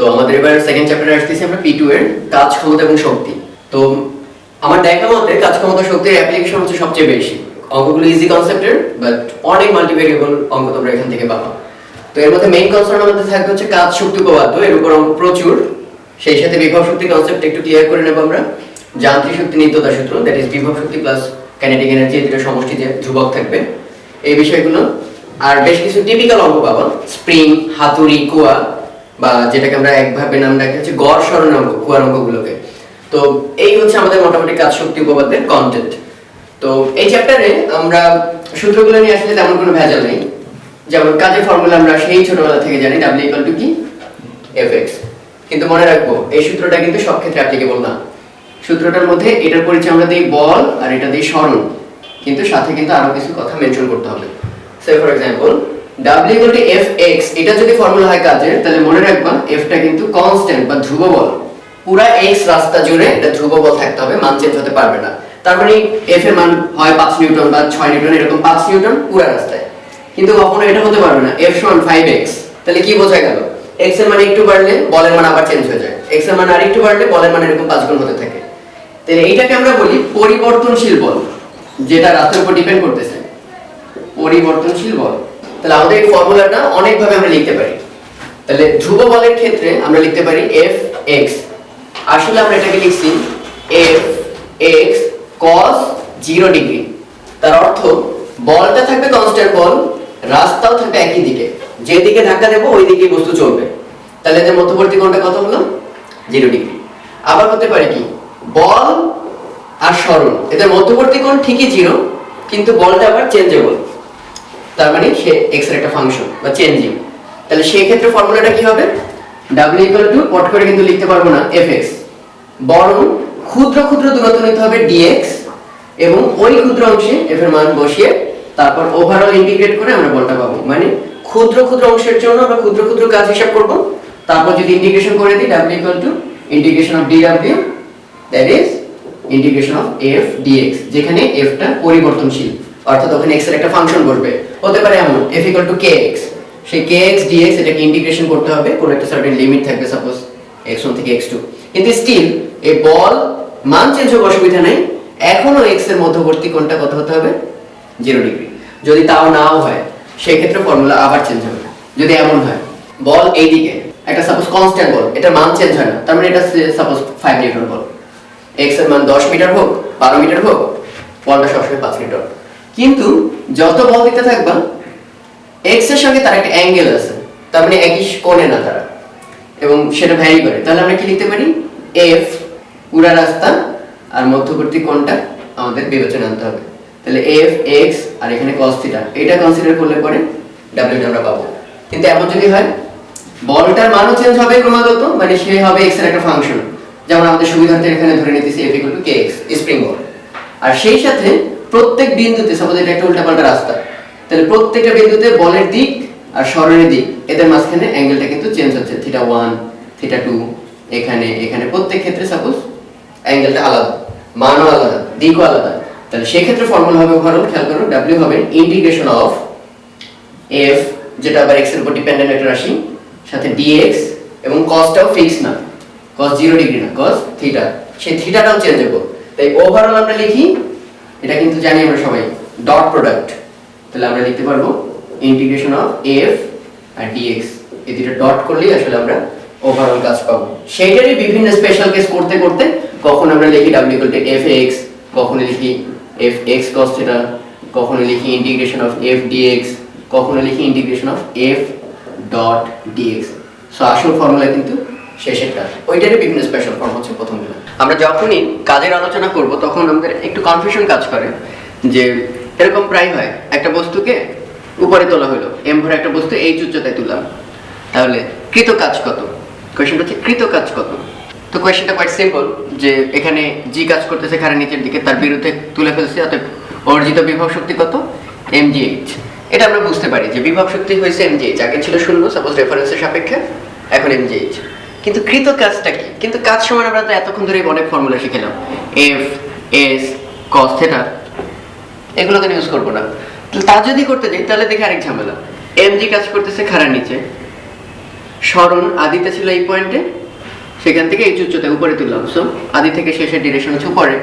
তো আমাদের এবার সেকেন্ড চ্যাপ্টারে আসতেছি আমরা P2 এর কাজ ক্ষমতা এবং শক্তি। তো আমার দেখা মতে কাজ ক্ষমতা শক্তির অ্যাপ্লিকেশন হচ্ছে সবচেয়ে বেশি। অঙ্কগুলো ইজি কনসেপ্টের, বাট অনেক মাল্টিভেরিয়েবল অঙ্ক তোমরা এখান থেকে পাবা। তো এর মধ্যে মেইন কনসার্ন আমাদের থাকবে হচ্ছে কাজ শক্তি উপপাদ্য, এর উপর অঙ্ক প্রচুর। সেই সাথে বিভব শক্তি কনসেপ্ট একটু ক্লিয়ার করে নেব আমরা। যান্ত্রিক শক্তি নিত্যতা সূত্র, দ্যাট ইজ বিভব শক্তি প্লাস কাইনেটিক এনার্জি, এই দুটো সমষ্টি যে ধ্রুবক থাকবে এই বিষয়গুলো। আর বেশ কিছু টিপিক্যাল অঙ্ক পাবো, স্প্রিং, হাতুড়ি, কুয়া, বা যেটাকে আমরা একভাবে নাম রাখি হচ্ছে গড় সরণ অঙ্ক, কুয়ার অঙ্কগুলোকে। তো এই হচ্ছে আমাদের মোটামুটি কাজ শক্তি উপপাদ্যের কন্টেন্ট। তো এই চ্যাপ্টারে আমরা সূত্রগুলো নিয়ে আসলে তেমন কোনো ভেজাল নেই। যেমন কাজের ফর্মুলা আমরা সেই ছোটবেলা থেকে জানি, W = কি Fx। কিন্তু মনে রাখবো এই সূত্রটা কিন্তু সব ক্ষেত্রে অ্যাপ্লিকেবল না। সূত্রটার মধ্যে এটার পরিচয় আমরা দিই বল আর এটা দিই সরণ, কিন্তু সাথে কিন্তু আরো কিছু কথা মেনশন করতে হবে। সে ফর এক্সাম্পল W = Fx, এটা যদি ফর্মুলা হয় কাজের, তাহলে মনে রাখবা F টা কিন্তু কনস্ট্যান্ট বা ধ্রুব বল। পুরা x রাস্তা জুড়ে এটা ধ্রুব বল থাকতে হবে, মান চেঞ্জ হতে পারবে না। তার মানে F এর মান হয় 5 নিউটন বা 6 নিউটন, এরকম 5 নিউটন পুরা রাস্তায়। কিন্তু কখনো এটা হতে পারবে না F = 5x। তাহলে কি বোঝা গেল? x এর মান একটু বাড়লে বলের মান আবার চেঞ্জ হয়ে যায়, x এর মান আরেকটু বাড়লে বলের মান এরকম 5 গুণ হতে থাকে। তাহলে এইটাকে আমরা বলি পরিবর্তনশীল বল, যেটা রাস্তার উপর ডিপেন্ড করতেছে, পরিবর্তনশীল বল। তাহলে আমাদের এই ফর্মুলাটা অনেক ভাবে আমরা লিখতে পারি। তাহলে ধ্রুব বলের ক্ষেত্রে আমরা লিখতে পারি Fx, আসলে আমরা এটাকে লিখছি Fx cos 0 ডিগ্রি। তার অর্থ বলটা থাকবে কনস্ট্যান্ট বল, রাস্তাও থাকবে একই দিকে, যে দিকে ধাক্কা দেব ওই দিকেই বস্তু চলবে। তাহলে এদের মধ্যবর্তী কোণটা কত হলো? 0 ডিগ্রি। আবার হতে পারে কি, বল আর সরণ এদের মধ্যবর্তী কোণ ঠিকই 0, কিন্তু বলটা আবার চেঞ্জেবল, তার মানে সে x এর একটা ফাংশন বা চেঞ্জিং। তাহলে সেই ক্ষেত্রে ফর্মুলাটা কি হবে? W = পট করে কিন্তু লিখতে পারবো না Fx, বরং ক্ষুদ্র ক্ষুদ্র দূরত্ব নিতে হবে dx, এবং ওই ক্ষুদ্র অংশে f এর মান বসিয়ে তারপর ওভারঅল ইন্টিগ্রেট করে আমরা বলটা পাবো। মানে ক্ষুদ্র ক্ষুদ্র অংশের জন্য আমরা ক্ষুদ্র ক্ষুদ্র কাজ হিসাব করব, তারপর যদি ইন্টিগ্রেশন করে দিই W = integration of dw, that is integration of f dx, যেখানে f টা পরিবর্তনশীল, অর্থাৎ ওখানে x এর একটা ফাংশন বসবে। হতে পারে এমন f = kx, সেই kx dx এটাকে ইন্টিগ্রেশন করতে হবে, কোন একটা সার্টেন লিমিট থাকবে, সাপোজ x1 থেকে x2। কিন্তু স্টিল এই বল মান চেঞ্জ হবে, অসুবিধা নাই, এখনো x এর মধ্যবর্তী কোণটা কত হতে হবে? 0 ডিগ্রি। যদি তাও নাও হয় সেই ক্ষেত্রে ফর্মুলা আবার চেঞ্জ হবে। যদি এমন হয় বল এইদিকে একটা সাপোজ কনস্ট্যান্ট বল, এটা মান চেঞ্জ হয় না, তার মানে এটা সাপোজ 5 নিউটন বল, x এর মান 10 মিটার হোক 12 মিটার হোক, বলটা সবসময় 5 নিউটন। কিন্তু যত বল দিতে থাকবা x এর সঙ্গে তার একটা অ্যাঙ্গেল আছে, তার মানে একই কোণে না তারা, এবং সেটা ভ্যারি করে। তাহলে আমরা কি লিখতে পারি? f পুরা রাস্তা আর মধ্যবর্তী কোণটা আমাদের বিবেচনায় আনতে হবে। তাহলে Fx আর এখানে cos θ, এটা কনসিডার করলে পরে W টা আমরা পাবো। কিন্তু এমন যদি হয় বলটার মানও চেঞ্জ হবে ক্রমাগত, মানে সে হবে x এর একটা ফাংশন, যেমন আমাদের সুবিধার্থে এখানে ধরে নিতেছি F = kx, স্প্রিং বল। আর সেই সাথে প্রত্যেক বিন্দুতে, সাপোজ এটা একটা উল্টাপাল্টা রাস্তা, তাহলে প্রত্যেকটা বিন্দুতে বলের দিক আর সরণের দিক এদের মাঝখানে অ্যাঙ্গেলটা কিন্তু চেঞ্জ হচ্ছে, θ1 θ2, এখানে এখানে প্রত্যেক ক্ষেত্রে সাপোজ অ্যাঙ্গেলটা আলাদা, মানও আলাদা, দিকও আলাদা। তাহলে সেই ক্ষেত্রে ফর্মুলা হবে ওভারঅল, খেয়াল করো, W হবে ইন্টিগ্রেশন অফ f, যেটা আবার x এর উপর ডিপেন্ডেন্ট একটা রাশি, সাথে dx, এবং cosটাও ফিক্স না, cos 0 ডিগ্রি না, cos θ, সেই থিটাটাও চেঞ্জেবল। তাই ওভারঅল আমরা লিখি, এটা কিন্তু জানি আমরা সবাই, ডট প্রোডাক্ট। তাহলে আমরা লিখতে পারবো ইন্টিগ্রেশন অফ f আর dx, এই দুটো ডট করলেই আসলে আমরা ওভারঅল কাজ পাবো। সেইটারই বিভিন্ন স্পেশাল কেস করতে করতে কখন আমরা লিখি W = Fx, কখনো লিখি Fx cos θ, কখনো লিখি ইন্টিগ্রেশন অফ f dx, কখনো লিখি integration of f dot dx। So আসল ফর্মুলা কিন্তু শেষেরটা, ওইটারই বিভিন্ন স্পেশাল ফর্ম হচ্ছে প্রথমগুলো। আমরা যখনই কাজের আলোচনা করব তখন আমাদের একটু কনফিউশন কাজ করে, যে এরকম প্রায় হয় একটা বস্তুকে উপরে তোলা হলো, m ভরে একটা বস্তু এই উচ্চতায় তুললাম, তাহলে কৃত কাজ কত? কোশ্চেনটা হচ্ছে কৃত কাজ কত। তো কোশ্চেনটা কোয়াইট সিম্পল, যে এখানে g কাজ করতেছে খাড়া নিচের দিকে, তার বিরুদ্ধে তুলে ফেলছে, অতএব অর্জিত বিভব শক্তি কত? mgh। এটা আমরা বুঝতে পারি যে বিভব শক্তি হয়েছে mgh, আগে ছিল 0 সাপোজ রেফারেন্সের সাপেক্ষে, এখন mgh। কিন্তু কৃত কাজটা কি? কিন্তু কাজ সমান আমরা তো এতক্ষণ ধরে অনেক ফর্মুলা শিখলাম, f s cos θ, এগুলো তো ইউজ করবো না। তা যদি করতে যাই তাহলে দেখি আরেক ঝামেলা, mg কাজ করতেছে খাড়ার নিচে, সরণ আদিতে ছিল এই পয়েন্টে, সেখান থেকে এই উচ্চতা উপরে তুললাম, সো আদি থেকে শেষের ডিরেকশন হচ্ছে উপরে।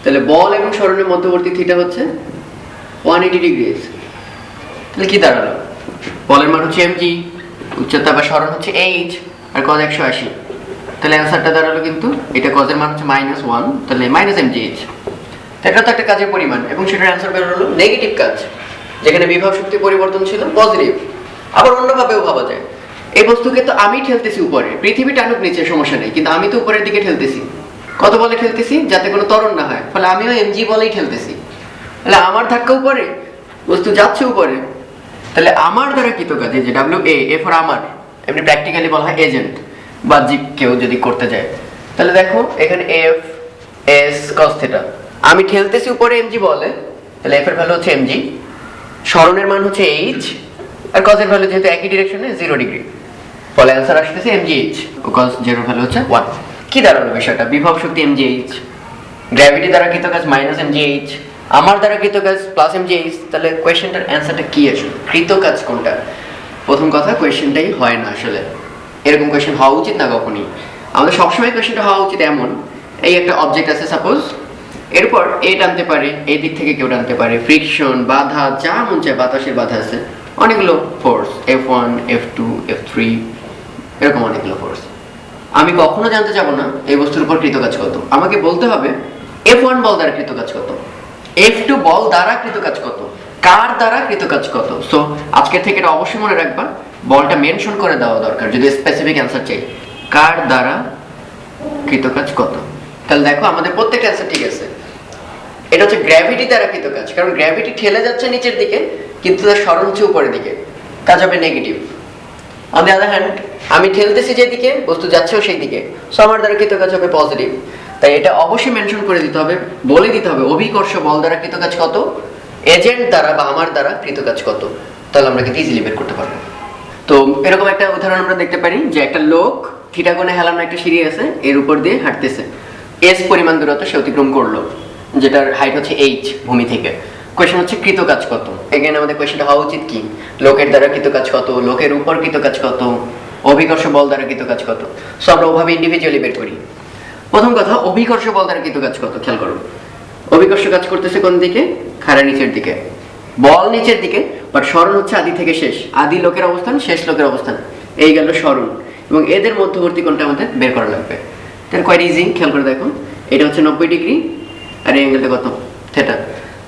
তাহলে বল এবং সরণের মধ্যবর্তী থিটা হচ্ছে 180 ডিগ্রি। তাহলে কি দাঁড়ালো? বলের মান হচ্ছে mg, উচ্চতা বা সরণ হচ্ছে h, আর cos 180। তাহলে অ্যান্সারটা দাঁড়ালো কিন্তু এটা cos-এর মান হচ্ছে -1, তাহলে -mgh। এটা তো একটা কাজের পরিমাণ এবং সেটার অ্যান্সার বের হলো নেগেটিভ কাজ, যেখানে বিভব শক্তি পরিবর্তন ছিল পজিটিভ। আবার অন্যভাবেও ভাবা যায়, এই বস্তুকে তো আমি ঠেলতেছি উপরে, পৃথিবী টানুক নিচে সমস্যা নেই, কিন্তু আমি তো উপরের দিকে ঠেলতেছি। কত বলে ঠেলতেছি? যাতে কোনো ত্বরণ না হয়, ফলে আমিও mg বলেই ঠেলতেছি। তাহলে আমার ধাক্কা উপরে, বস্তু যাচ্ছে উপরে, তাহলে আমার দ্বারা কৃত কাজ, এই যে WA, এ ফর আমার, এমনি প্র্যাকটিক্যালি বলা হয় এজেন্ট, বাহ্যিক কেউ যদি করতে যায়। তাহলে দেখো এখানে F S cos θ, আমি ঠেলতেছি উপরে mg বলে, তাহলে F এর ভ্যালু হচ্ছে mg, সরণের মান হচ্ছে h, আর cos এর ভ্যালু যেহেতু একই ডিরেকশনে 0 ডিগ্রি, ফলে অ্যান্সার আসতেছে mgh, ও cos 0 এর ভ্যালু হচ্ছে 1। কি দাঁড়ালো বিষয়টা? বিভব শক্তি mgh, গ্র্যাভিটি দ্বারা কৃত কাজ -mgh, আমার দ্বারা কৃত কাজ +mgh। তাহলে কোয়েশ্চেনটার অ্যান্সারটা কি আসলে? কৃত কাজ কোনটা? প্রথম কথা, কোয়েশ্চেনটাই হয় না আসলে, এরকম কোয়েশ্চেন হওয়া উচিত না কখনই। আমাদের সবসময় কোয়েশ্চেনটা হওয়া উচিত এমন, এই একটা অবজেক্ট আছে সাপোজ, এরপর এ টানতে পারে, এই দিক থেকে কেউ টানতে পারে, ফ্রিকশন, বাধা, যা মন চায়, বাতাসের বাধা আছে, অনেকগুলো ফোর্স, F1 F2 F3, এরকম অনেকগুলো ফোর্স। আমি কখনো জানতে চাবো না এই বস্তুর উপর কৃত কাজ কত, আমাকে বলতে হবে F1 বল দ্বারা কৃত কাজ কত, F2 বল দ্বারা কৃত কাজ কত, কার দ্বারা কৃত কাজ কত। সো আজকে থেকে এটা অবশ্যই মনে রাখবা, বলটা মেনশন করে দেওয়া দরকার যদি স্পেসিফিক অ্যান্সার চাই, কার দ্বারা কৃত কাজ কত। তাহলে দেখো আমাদের প্রত্যেকটা অ্যান্সার ঠিক আছে। এটা হচ্ছে গ্র্যাভিটি দ্বারা কৃত কাজ, কারণ গ্র্যাভিটি ঠেলে যাচ্ছে নিচের দিকে, কিন্তু তার সরণ হচ্ছে উপরের দিকে, কাজ হবে negative. On the other hand, আমি ঠেলতেছি যেদিকে, বস্তু যাচ্ছেও সেই দিকে, সো আমার দ্বারা কৃত কাজ হবে পজিটিভ। তাই এটা অবশ্যই মেনশন করে দিতে হবে, বলে দিতে হবে অভিকর্ষ বল দ্বারা কৃত কাজ কত, এজেন্ট দ্বারা বা আমার দ্বারা কৃত কাজ কত, তাহলে আমরা কিন্তু ইজিলি বের করতে পারবো। তো এরকম একটা উদাহরণ আমরা দেখতে পারি যে একটা লোক থিটা কোণে হেলানো একটা সিঁড়ি আছে, এর উপর দিয়ে হাঁটতেছে, s পরিমাণ দূরত্ব সে অতিক্রম করলো, যেটার হাইট হচ্ছে h ভূমি থেকে। কোয়েশ্চেন হচ্ছে কৃত কাজ কত। এখানে আমাদের কোয়েশ্চেনটা হওয়া উচিত কি, লোকের দ্বারা কৃত কাজ কত, লোকের উপর কৃত কাজ কত, অভিকর্ষ বল দ্বারা কৃত কাজ কত। সো আমরা ওভাবে ইন্ডিভিজুয়ালি বের করি। প্রথম কথা, অভিকর্ষ বল দ্বারা কৃত কাজ কত খেয়াল করো। অভিকর্ষ কাজ করতেছে কোন দিকে? খাড়া নিচের দিকে, বল নিচের দিকে, বাট সরণ হচ্ছে আদি থেকে শেষ, আদি লোকের অবস্থান, শেষ লোকের অবস্থান, এই গেল সরণ, এবং এদের মধ্যবর্তী কোণটা আমাদের বের করা লাগবে। তাহলে কোয়াইট ইজি, খেয়াল করে দেখো, এটা হচ্ছে 90 ডিগ্রি, আর এই অ্যাঙ্গেলটা কত? থিটা।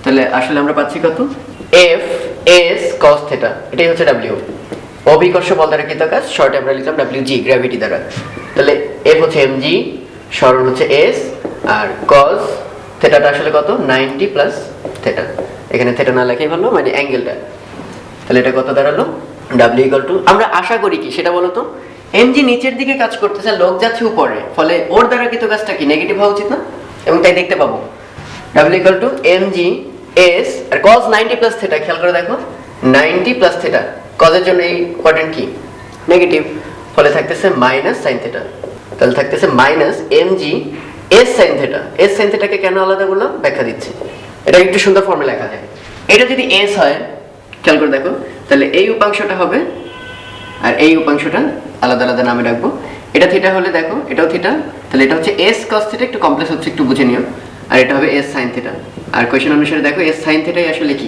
তাহলে আসলে আমরা পাচ্ছি কত? F S cos θ, এটাই হচ্ছে W, অভিকর্ষ বল দ্বারা কৃত কাজ, শর্টে আমরা লিখলাম WG, গ্র্যাভিটি দ্বারা। তাহলে F হচ্ছে mg, সরণ হচ্ছে s, আর cos θটা আসলে কত? 90 প্লাস θ, এখানে θ না লেখাই ভালো, মানে অ্যাঙ্গেলটা। তাহলে এটা কত দাঁড়ালো? W ইকুয়াল টু, আমরা আশা করি কি সেটা বলো তো, mg নিচের দিকে কাজ করতেছে, লোক যাচ্ছে উপরে, ফলে ওর দ্বারা কৃত কাজটা কি নেগেটিভ হওয়া উচিত না? এবং তাই দেখতে পাবো W equal to mg s, আর cos 90 প্লাস θ, খেয়াল করে দেখো 90 প্লাস θ, cos এর জন্য এই কোয়াড্রেন্ট কি? নেগেটিভ, ফলে থাকতেছে মাইনাস sin θ। তাহলে থাকতেছে minus mg s sin θ। s sin θ কে কেন আলাদা করলাম ব্যাখ্যা দিচ্ছি, এটা একটু সুন্দর ফর্মে লেখা যায়। এটা যদি s হয়, খেয়াল করে দেখো, তাহলে এই উপাংশটা হবে, আর এই উপাংশটা আলাদা আলাদা নামে রাখবো। এটা থিটা হলে দেখো এটাও থিটা, তাহলে এটা হচ্ছে s cos θ, একটু কমপ্লেক্স হচ্ছে, একটু বুঝে নিও, আর এটা হবে s sin θ। আর কোয়েশ্চেন অনুসারে দেখো s sin θ আসলে কি?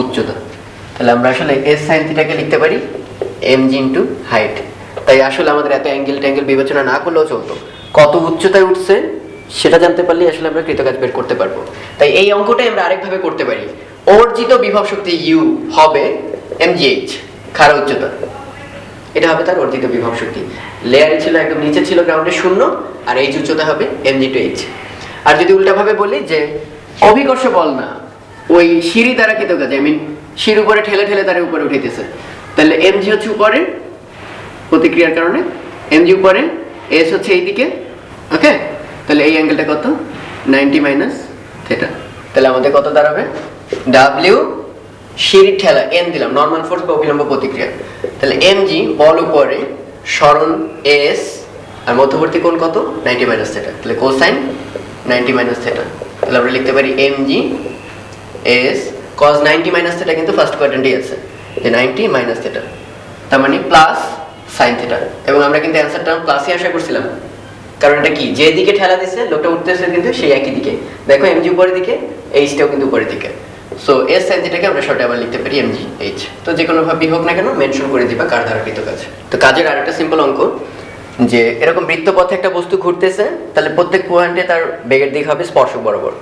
উচ্চতা। তাহলে আমরা আসলে s sin θ কে লিখতে পারি mg ইনটু হাইট। তাই আসলে আমাদের এত অ্যাঙ্গেল ট্যাঙ্গেল বিবেচনা না করলেও চলতো, কত উচ্চতায় উঠছে সেটা জানতে পারলে আসলে আমরা কৃতকাজ বের করতে পারবো। তাই এই অঙ্কটাই আমরা আরেকভাবে করতে পারি, অর্জিত বিভব শক্তি u হবে mgh, খাড়া উচ্চতা, এটা হবে তার অর্জিত বিভব শক্তি। লেয়ারে ছিল একদম নিচে ছিল গ্রাউন্ডে 0, আর এই উচ্চতা হবে mg টু h। আর যদি উল্টাভাবে বলি যে অভিকর্ষ বল না, ওই সিঁড়ি দ্বারা কৃতকাজ, আই মিন সিঁড়ি উপরে ঠেলে ঠেলে তার উপরে উঠাইতেছে, তাহলে mg হচ্ছে উপরে প্রতিক্রিয়ার কারণে, mg উপরে, s হচ্ছে এইদিকে, ওকে। তাহলে এই অ্যাঙ্গেলটা কত? 90 মাইনাস θ। তাহলে আমাদের কত দাঁড়াবে? W সিঁড়ির ঠেলা, n দিলাম, নর্মাল ফোর্স বা অভিলম্ব প্রতিক্রিয়া। তাহলে mg বল উপরে, সরণ s, আর মধ্যবর্তী কোণ কত? 90 মাইনাস θ। তাহলে কোসাইন 90 মাইনাস θ। তাহলে আমরা লিখতে পারি mg s cos 90 মাইনাস θ, কিন্তু ফার্স্ট কোয়াড্রেন্টেই আছে, যে 90 মাইনাস θ, তার মানে প্লাস sin থিটা, এবং আমরা কিন্তু অ্যানসারটা প্লাসই আশা করছিলাম, কারণ এটা কি যে দিকে ঠেলা দিচ্ছে লোকটা উঠতেছে কিন্তু সেই একই দিকে, দেখো mg উপরের দিকে, h-টাও কিন্তু উপরের দিকে। সো s sin থিটাকে আমরা শর্টে আবার লিখতে পারি mg h। তো যে কোনো ভাবেই হোক না কেন মেনশন করে দিবা কার দ্বারা কৃত কাজ। তো কাজের আরেকটা সিম্পল অঙ্ক, যে এরকম বৃত্তপথে একটা বস্তু ঘুরতেছে, তাহলে প্রত্যেক পয়েন্টে তার বেগের দিক হবে স্পর্শক বরাবর।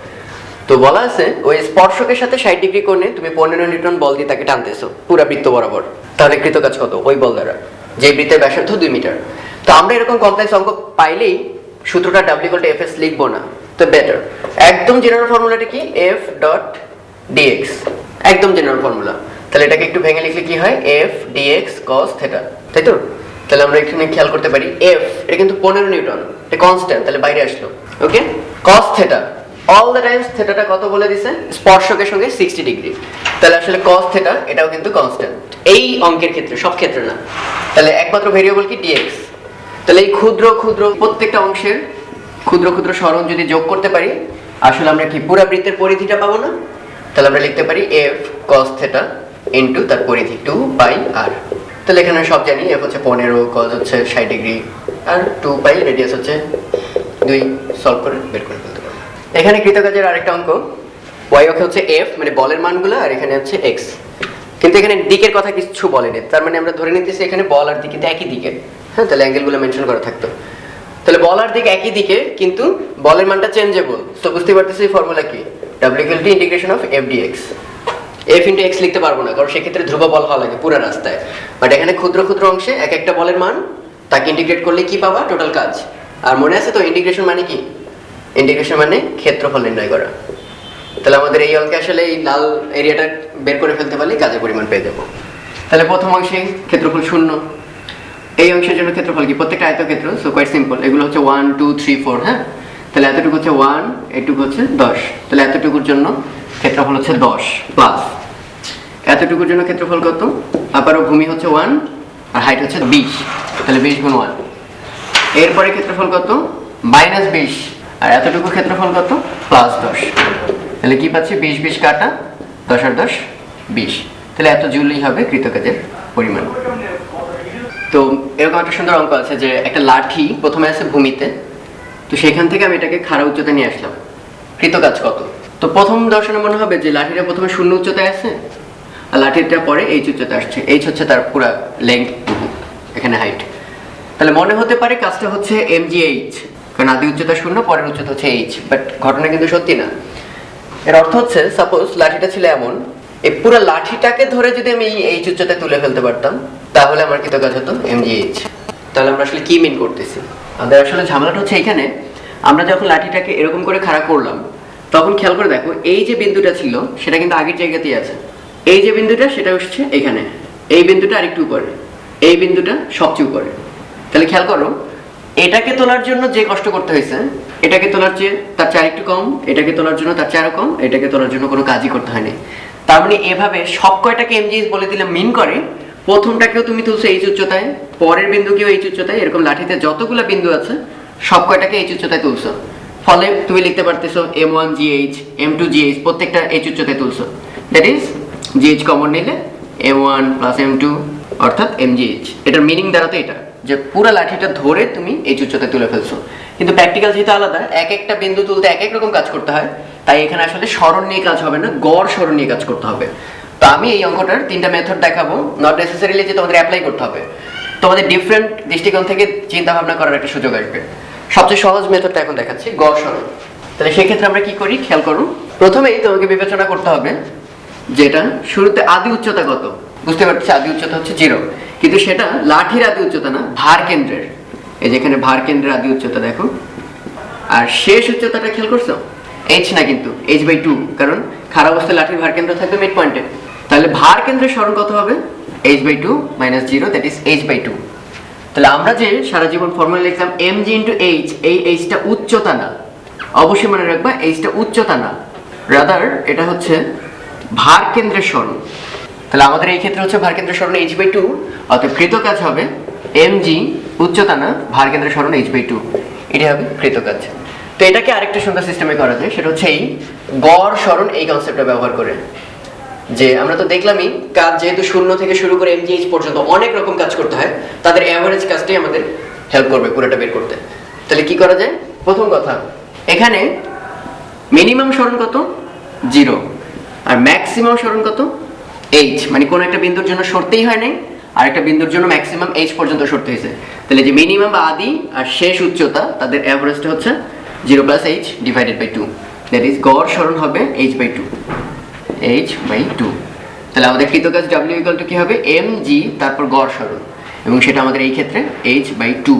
তো বলা আছে ওই স্পর্শকের সাথে 60 ডিগ্রি কোণে তুমি 15 নিউটন বল দিয়ে তাকে টানতেছো পুরো বৃত্ত বরাবর, তাহলে কৃত কাজ কত ওই বল দ্বারা, যে বৃত্তের ব্যাসার্ধ 2 মিটার। তো আমরা এরকম কমপ্লেক্স অঙ্ক পাইলেই সূত্রটা w=fs লিখবো না, তো বেটার একদম জেনারেল ফর্মুলাটা কি f ডট dx, একদম জেনারেল ফর্মুলা। তাহলে এটাকে একটু ভেঙে লিখলে কি হয়, f dx cos থিটা, তাই তো? তাহলে আমরা এখানে খেয়াল করতে পারি f এটা কিন্তু 15 নিউটন, এটা কনস্ট্যান্ট, তাহলে বাইরে আসলো। Okay, cos theta all the times থিটাটা কত বলে দিছে, স্পর্শকের সঙ্গে 60 ডিগ্রি, তাহলে আসলে cos থিটা এটাও কিন্তু কনস্ট্যান্ট এই অঙ্কের ক্ষেত্রে, সব ক্ষেত্রে না। তাহলে একমাত্র ভেরিয়েবল কি dx। তাহলে এই ক্ষুদ্র ক্ষুদ্র প্রত্যেকটা অংশের ক্ষুদ্র ক্ষুদ্র সরণ যদি যোগ করতে পারি, আসলে আমরা কি পুরো বৃত্তের পরিধিটা পাবো না? তাহলে আমরা লিখতে পারি f cos থিটা ইনটু তার পরিধি 2 পাই r। তাহলে এখানে সব জানি f হচ্ছে 15, cos হচ্ছে 60 ডিগ্রি, আর 2 পাই রেডিয়াস হচ্ছে 2, সলভ করে বের করে ফেলতে পারবো। এখানে কৃতকাজের আরেকটা অঙ্ক, y অক্ষে হচ্ছে f মানে বলের মানগুলো, আর এখানে হচ্ছে x, কিন্তু এখানে দিকের কথা কিছু বলেনি, তার মানে আমরা ধরে নিতেছি এখানে বল আর দিক একই দিকে। হ্যাঁ, তাহলে অ্যাঙ্গেলগুলো মেনশন করা থাকতো। তাহলে বল আর দিক একই দিকে, কিন্তু বলের মানটা চেঞ্জেবল। তো বুঝতে পারতেছি ফর্মুলা কি, w integration of f dx। f into x লিখতে পারবো না, কারণ সেক্ষেত্রে ধ্রুব বল হওয়া লাগে পুরো রাস্তায়, বাট এখানে ক্ষুদ্র ক্ষুদ্র অংশে এক একটা বলের মান, তাকে ইন্টিগ্রেট করলে কি পাবা, টোটাল কাজ। আর মনে আছে তো ইন্টিগ্রেশন মানে কি, ইন্টিগ্রেশন মানে ক্ষেত্রফল নির্ণয় করা। তাহলে আমাদের এই অঙ্কে আসলে এই লাল এরিয়াটা বের করে ফেলতে পারলে কাজের পরিমাণ পেয়ে যাবো। তাহলে প্রথম অংশে ক্ষেত্রফল 0, এই অংশের জন্য ক্ষেত্রফল কি, প্রত্যেকটা আয়তক্ষেত্র, সো কোয়াইট সিম্পল, এগুলো হচ্ছে 1 2 3 4। হ্যাঁ, তাহলে এতটুকু হচ্ছে 1, এটুকু হচ্ছে 10, তাহলে এতটুকুর জন্য ক্ষেত্রফল হচ্ছে 10 প্লাস এতটুকুর জন্য ক্ষেত্রফল কত, আপারও ভূমি হচ্ছে 1 আর হাইট হচ্ছে 20, তাহলে 20 গুণ 1। এরপরে ক্ষেত্রফল কত, -20, আর এতটুকু ক্ষেত্রফল কত, +10। তাহলে কি পাচ্ছি, 20 20 কাটা, 10 আর 10 20, তাহলে এত জুলই হবে কৃতকাজের পরিমাণ। তো এরকম একটা সুন্দর অঙ্ক আছে যে একটা লাঠি প্রথমে আছে ভূমিতে, তো সেখান থেকে আমি এটাকে খাড়া উচ্চতা নিয়ে আসলাম, কৃতকাজ কত। তো প্রথম দর্শনে মনে হবে যে লাঠিটা প্রথমে 0 উচ্চতায় আছে, আর লাঠিটা পরে h উচ্চতা আসছে, h হচ্ছে তার পুরো লেংথ, এখানে হাইট। তাহলে মনে হতে পারে কাজটা হচ্ছে mgh, কারণ আদি উচ্চতা 0, পরের উচ্চতা হচ্ছে h, বাট ঘটনা কিন্তু সত্যি না। এর অর্থ হচ্ছে সাপোজ লাঠিটা ছিল এমন, এই পুরো লাঠিটাকে ধরে যদি আমি এই h উচ্চতায় তুলে ফেলতে পারতাম, তাহলে আমার কৃতকাজ হতো mgh। তাহলে আমরা আসলে কি মিন করতেছি, আমাদের আসলে ঝামেলাটা হচ্ছে এখানে, আমরা যখন লাঠিটাকে এরকম করে খাড়া করলাম, তখন খেয়াল করে দেখো এই যে বিন্দুটা ছিল সেটা কিন্তু আগের জায়গাতেই আছে, এই যে বিন্দুটা সেটা হচ্ছে এখানে, এই বিন্দুটা আরেকটু উপরে, এই বিন্দুটা সবচেয়ে উপরে। তাহলে খেয়াল করো, এটাকে তোলার জন্য যে কষ্ট করতে হয়েছে, এটাকে তোলার চেয়ে তার চেয়ে আরেকটু কম, এটাকে তোলার জন্য তার চেয়ে আরো কম, এটাকে তোলার জন্য কোনো কাজই করতে হয়নি। তার মানে এভাবে সব কয়টাকে mgh বলে দিলে মিন করে, প্রথমটাকেও তুমি তুলছো h উচ্চতায়, পরের বিন্দুকেও h উচ্চতায়, এরকম লাঠিতে যতগুলো বিন্দু আছে সব কয়টাকে h উচ্চতায় তুলছো, ফলে তুমি লিখতে পারতেছো m1gh m2gh, প্রত্যেকটা h উচ্চতায় তুলছো, দ্যাট ইজ gh কমন নিলে m1 প্লাস m2 অর্থাৎ mgh। এটার মিনিং দাঁড়াতো এটা যে পুরো লাঠিটা ধরে তুমি h উচ্চতায় তুলে ফেলছো, কিন্তু প্র্যাকটিক্যাল যেহেতু আলাদা, এক একটা বিন্দু তুলতে এক এক রকম কাজ করতে হয়, তাই এখানে আসলে সরণ নিয়ে কাজ হবে না, গড় সরণ নিয়ে কাজ করতে হবে। তো আমি এই অঙ্কটার 3টা মেথড দেখাবো, নট নেসেসারিলি যে তোমাদের অ্যাপ্লাই করতে হবে, তোমাদের ডিফারেন্ট দৃষ্টিকোণ থেকে চিন্তা ভাবনা করার একটা সুযোগ আসবে। সবচেয়ে সহজ মেথডটা এখন দেখাচ্ছি, গড় সরণ। তাহলে সেই ক্ষেত্রে আমরা কি করি, খেয়াল করো, প্রথমেই তোমাকে বিবেচনা করতে হবে যেটা শুরুতে আদি উচ্চতা কত, বুঝতে পারছি আদি উচ্চতা হচ্ছে 0, কিন্তু সেটা লাঠির আদি উচ্চতা না, ভার কেন্দ্রের, এই যেখানে ভার কেন্দ্রের আদি উচ্চতা দেখো, আর শেষ উচ্চতাটা খেয়াল করছো, h না কিন্তু h/2, কারণ খারাপ অবস্থায় লাঠির ভার কেন্দ্র থাকবে মিড পয়েন্টে। তাহলে ভার কেন্দ্রের সরণ কত হবে, h/2 - 0, দ্যাট ইজ h/2। তাহলে আমরা যে সারা জীবন ফর্মুলা লিখলাম mg × h, এই h টা উচ্চতা না, অবশ্যই মনে রাখবা h টা উচ্চতা না, রাদার এটা হচ্ছে ভার কেন্দ্রের সরণ। তাহলে আমাদের এই ক্ষেত্রে হচ্ছে ভার কেন্দ্রের সরণ h/2, অতএব কৃত কাজ হবে mg উচ্চতা না, ভার কেন্দ্রের সরণ h/2, এটা হবে কৃত কাজ। তো এটাকে আরেকটা সুন্দর সিস্টেমে করা যায়, সেটা হচ্ছে এই গড় সরণ, এই কনসেপ্টটা ব্যবহার করে। যে আমরা তো দেখলামই কাজ যেহেতু 0 থেকে শুরু করে এমজিএইচ পর্যন্ত অনেক রকম কাজ করতে হয়, তাদের অ্যাভারেজ কাজটাই আমাদের হেল্প করবে পুরোটা বের করতে। তাহলে কি করা যায়? প্রথম কথা, এখানে মিনিমাম সরণ কত? 0, আর ম্যাক্সিমাম সরণ কত? h, মানে কোন একটা বিন্দুর জন্য সরতেই হয় নাই, আর একটা বিন্দুর জন্য ম্যাক্সিমাম h পর্যন্ত সরতে হয়েছে। তাহলে যে মিনিমাম বা আদি আর শেষ উচ্চতা, তাদের অ্যাভারেজটা হচ্ছে 0 + h divided by 2, that is গড় সরণ হবে h/2, h/2। তাহলে আমাদের কৃতকাজ w = কি হবে? mg তারপর গড় সরণ, এবং সেটা আমাদের এই ক্ষেত্রে h/2।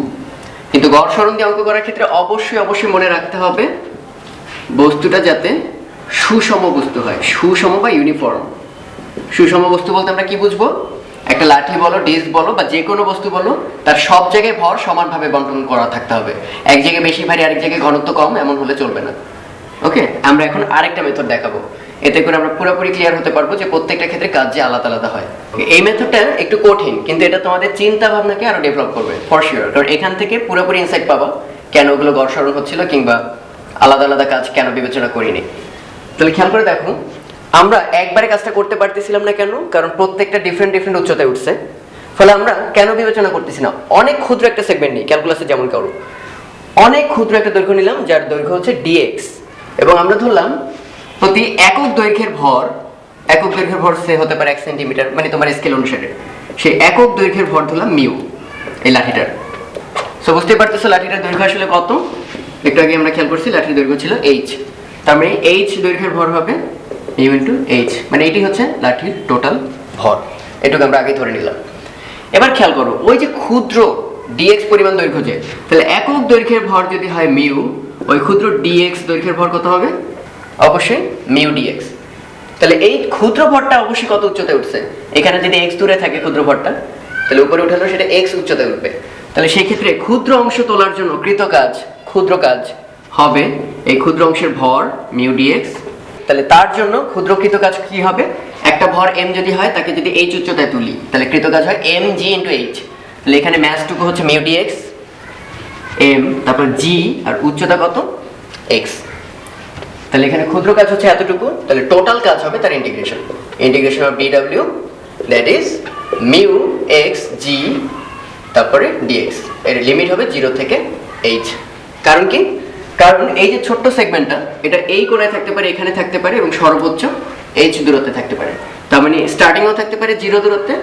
কিন্তু গড় সরণ দিয়ে অঙ্ক করার ক্ষেত্রে অবশ্যই মনে রাখতে হবে বস্তুটা যাতে সুষম বস্তু হয়, সুষম বা ইউনিফর্ম। সুষম বস্তু বলতে আমরা কি বুঝবো? একটা লাঠি বলো, ডিস্ক বলো, বা যে কোনো বস্তু বলো, তার সব জায়গায় ভর সমানভাবে বন্টন করা থাকতে হবে। এক জায়গায় বেশি ভারী, আরেক জায়গায় ঘনত্ব কম, এমন হলে চলবে না। ওকে, আমরা এখন আরেকটা মেথড দেখাবো, এতে করে আমরা পুরোপুরি ক্লিয়ার হতে পারবো যে প্রত্যেকটা ক্ষেত্রে কাজ যে আলাদা আলাদা হয়। এই মেথডটা একটু কঠিন, কিন্তু এটা তোমাদের চিন্তা ভাবনাকে আরো ডেভেলপ করবে ফর শিওর, কারণ এখান থেকে পুরোপুরি ইনসাইট পাবা কেন ওগুলো গড় সরণ হচ্ছিল, কিংবা আলাদা আলাদা কাজ কেন বিবেচনা করিনি। তাহলে খেয়াল করে দেখো, আমরা একবারে কাজটা করতে পারতেছিলাম না কেন? কারণ প্রত্যেকটা ডিফারেন্ট উচ্চতায় উঠছে, ফলে আমরা কেন বিবেচনা করতেছি না? অনেক ক্ষুদ্র একটা সেগমেন্ট নিই, ক্যালকুলাসে যেমন করো, অনেক ক্ষুদ্র একটা দৈর্ঘ্য নিলাম যার দৈর্ঘ্য হচ্ছে dx, এবং আমরা ধরলাম প্রতি একক দৈর্ঘ্যের ভর সে হতে পারে 1 সেন্টিমিটার, মানে তোমার স্কেল অনুসারে সেই একক দৈর্ঘ্যের ভর ধরলাম মিউ, এই লাঠিটার। সো বুঝতে পারতেছো লাঠিটার দৈর্ঘ্য আসলে কত? একটু আগে আমরা খেয়াল করছি লাঠির দৈর্ঘ্য ছিল h, তার মানে h দৈর্ঘ্যের ভর হবে মিউ ইন্টু h, মানে এটি হচ্ছে লাঠির টোটাল ভর। এটুকু আমরা আগে ধরে নিলাম। এবার খেয়াল করো, ওই যে ক্ষুদ্র dx পরিমাণ দৈর্ঘ্য, যে তাহলে একক দৈর্ঘ্যের ভর যদি হয় মিউ, ওই ক্ষুদ্র dx দৈর্ঘ্যের ভর কত হবে? অবশ্যই মিউ dx। তাহলে এই ক্ষুদ্র ভরটা অবশ্যই কত উচ্চতায় উঠছে? এখানে যদি x দূরে থাকে ক্ষুদ্র ভরটা, তাহলে উপরে উঠালো সেটা x উচ্চতায় উঠবে। তাহলে সেই ক্ষেত্রে ক্ষুদ্র অংশ তোলার জন্য ক্ষুদ্র কাজ হবে এই ক্ষুদ্র অংশের ভর মিউ dx। তাহলে তার জন্য ক্ষুদ্র কৃতকাজ কি হবে? একটা ভর m যদি হয়, তাকে যদি h উচ্চতায় তুলি, তাহলে কৃতকাজ হয় mg ইন্টু h। তাহলে এখানে ম্যাসটুকু হচ্ছে মিউ dx, m, তারপর g, আর উচ্চতা কত? x। তাহলে এখানে ক্ষুদ্র কাজ হচ্ছে এতটুকু, তাহলে টোটাল কাজ হবে তার integration of dw, that is mu x g তারপরে dx। এর লিমিট হবে 0 থেকে h। কারণ কি? কারণ এই যে ছোট্ট সেগমেন্টটা, এটা এই কোণায় থাকতে পারে, এখানে থাকতে পারে, এবং সর্বোচ্চ h দূরত্বে থাকতে পারে। তার মানে স্টার্টিংও থাকতে পারে 0 দূরত্বে,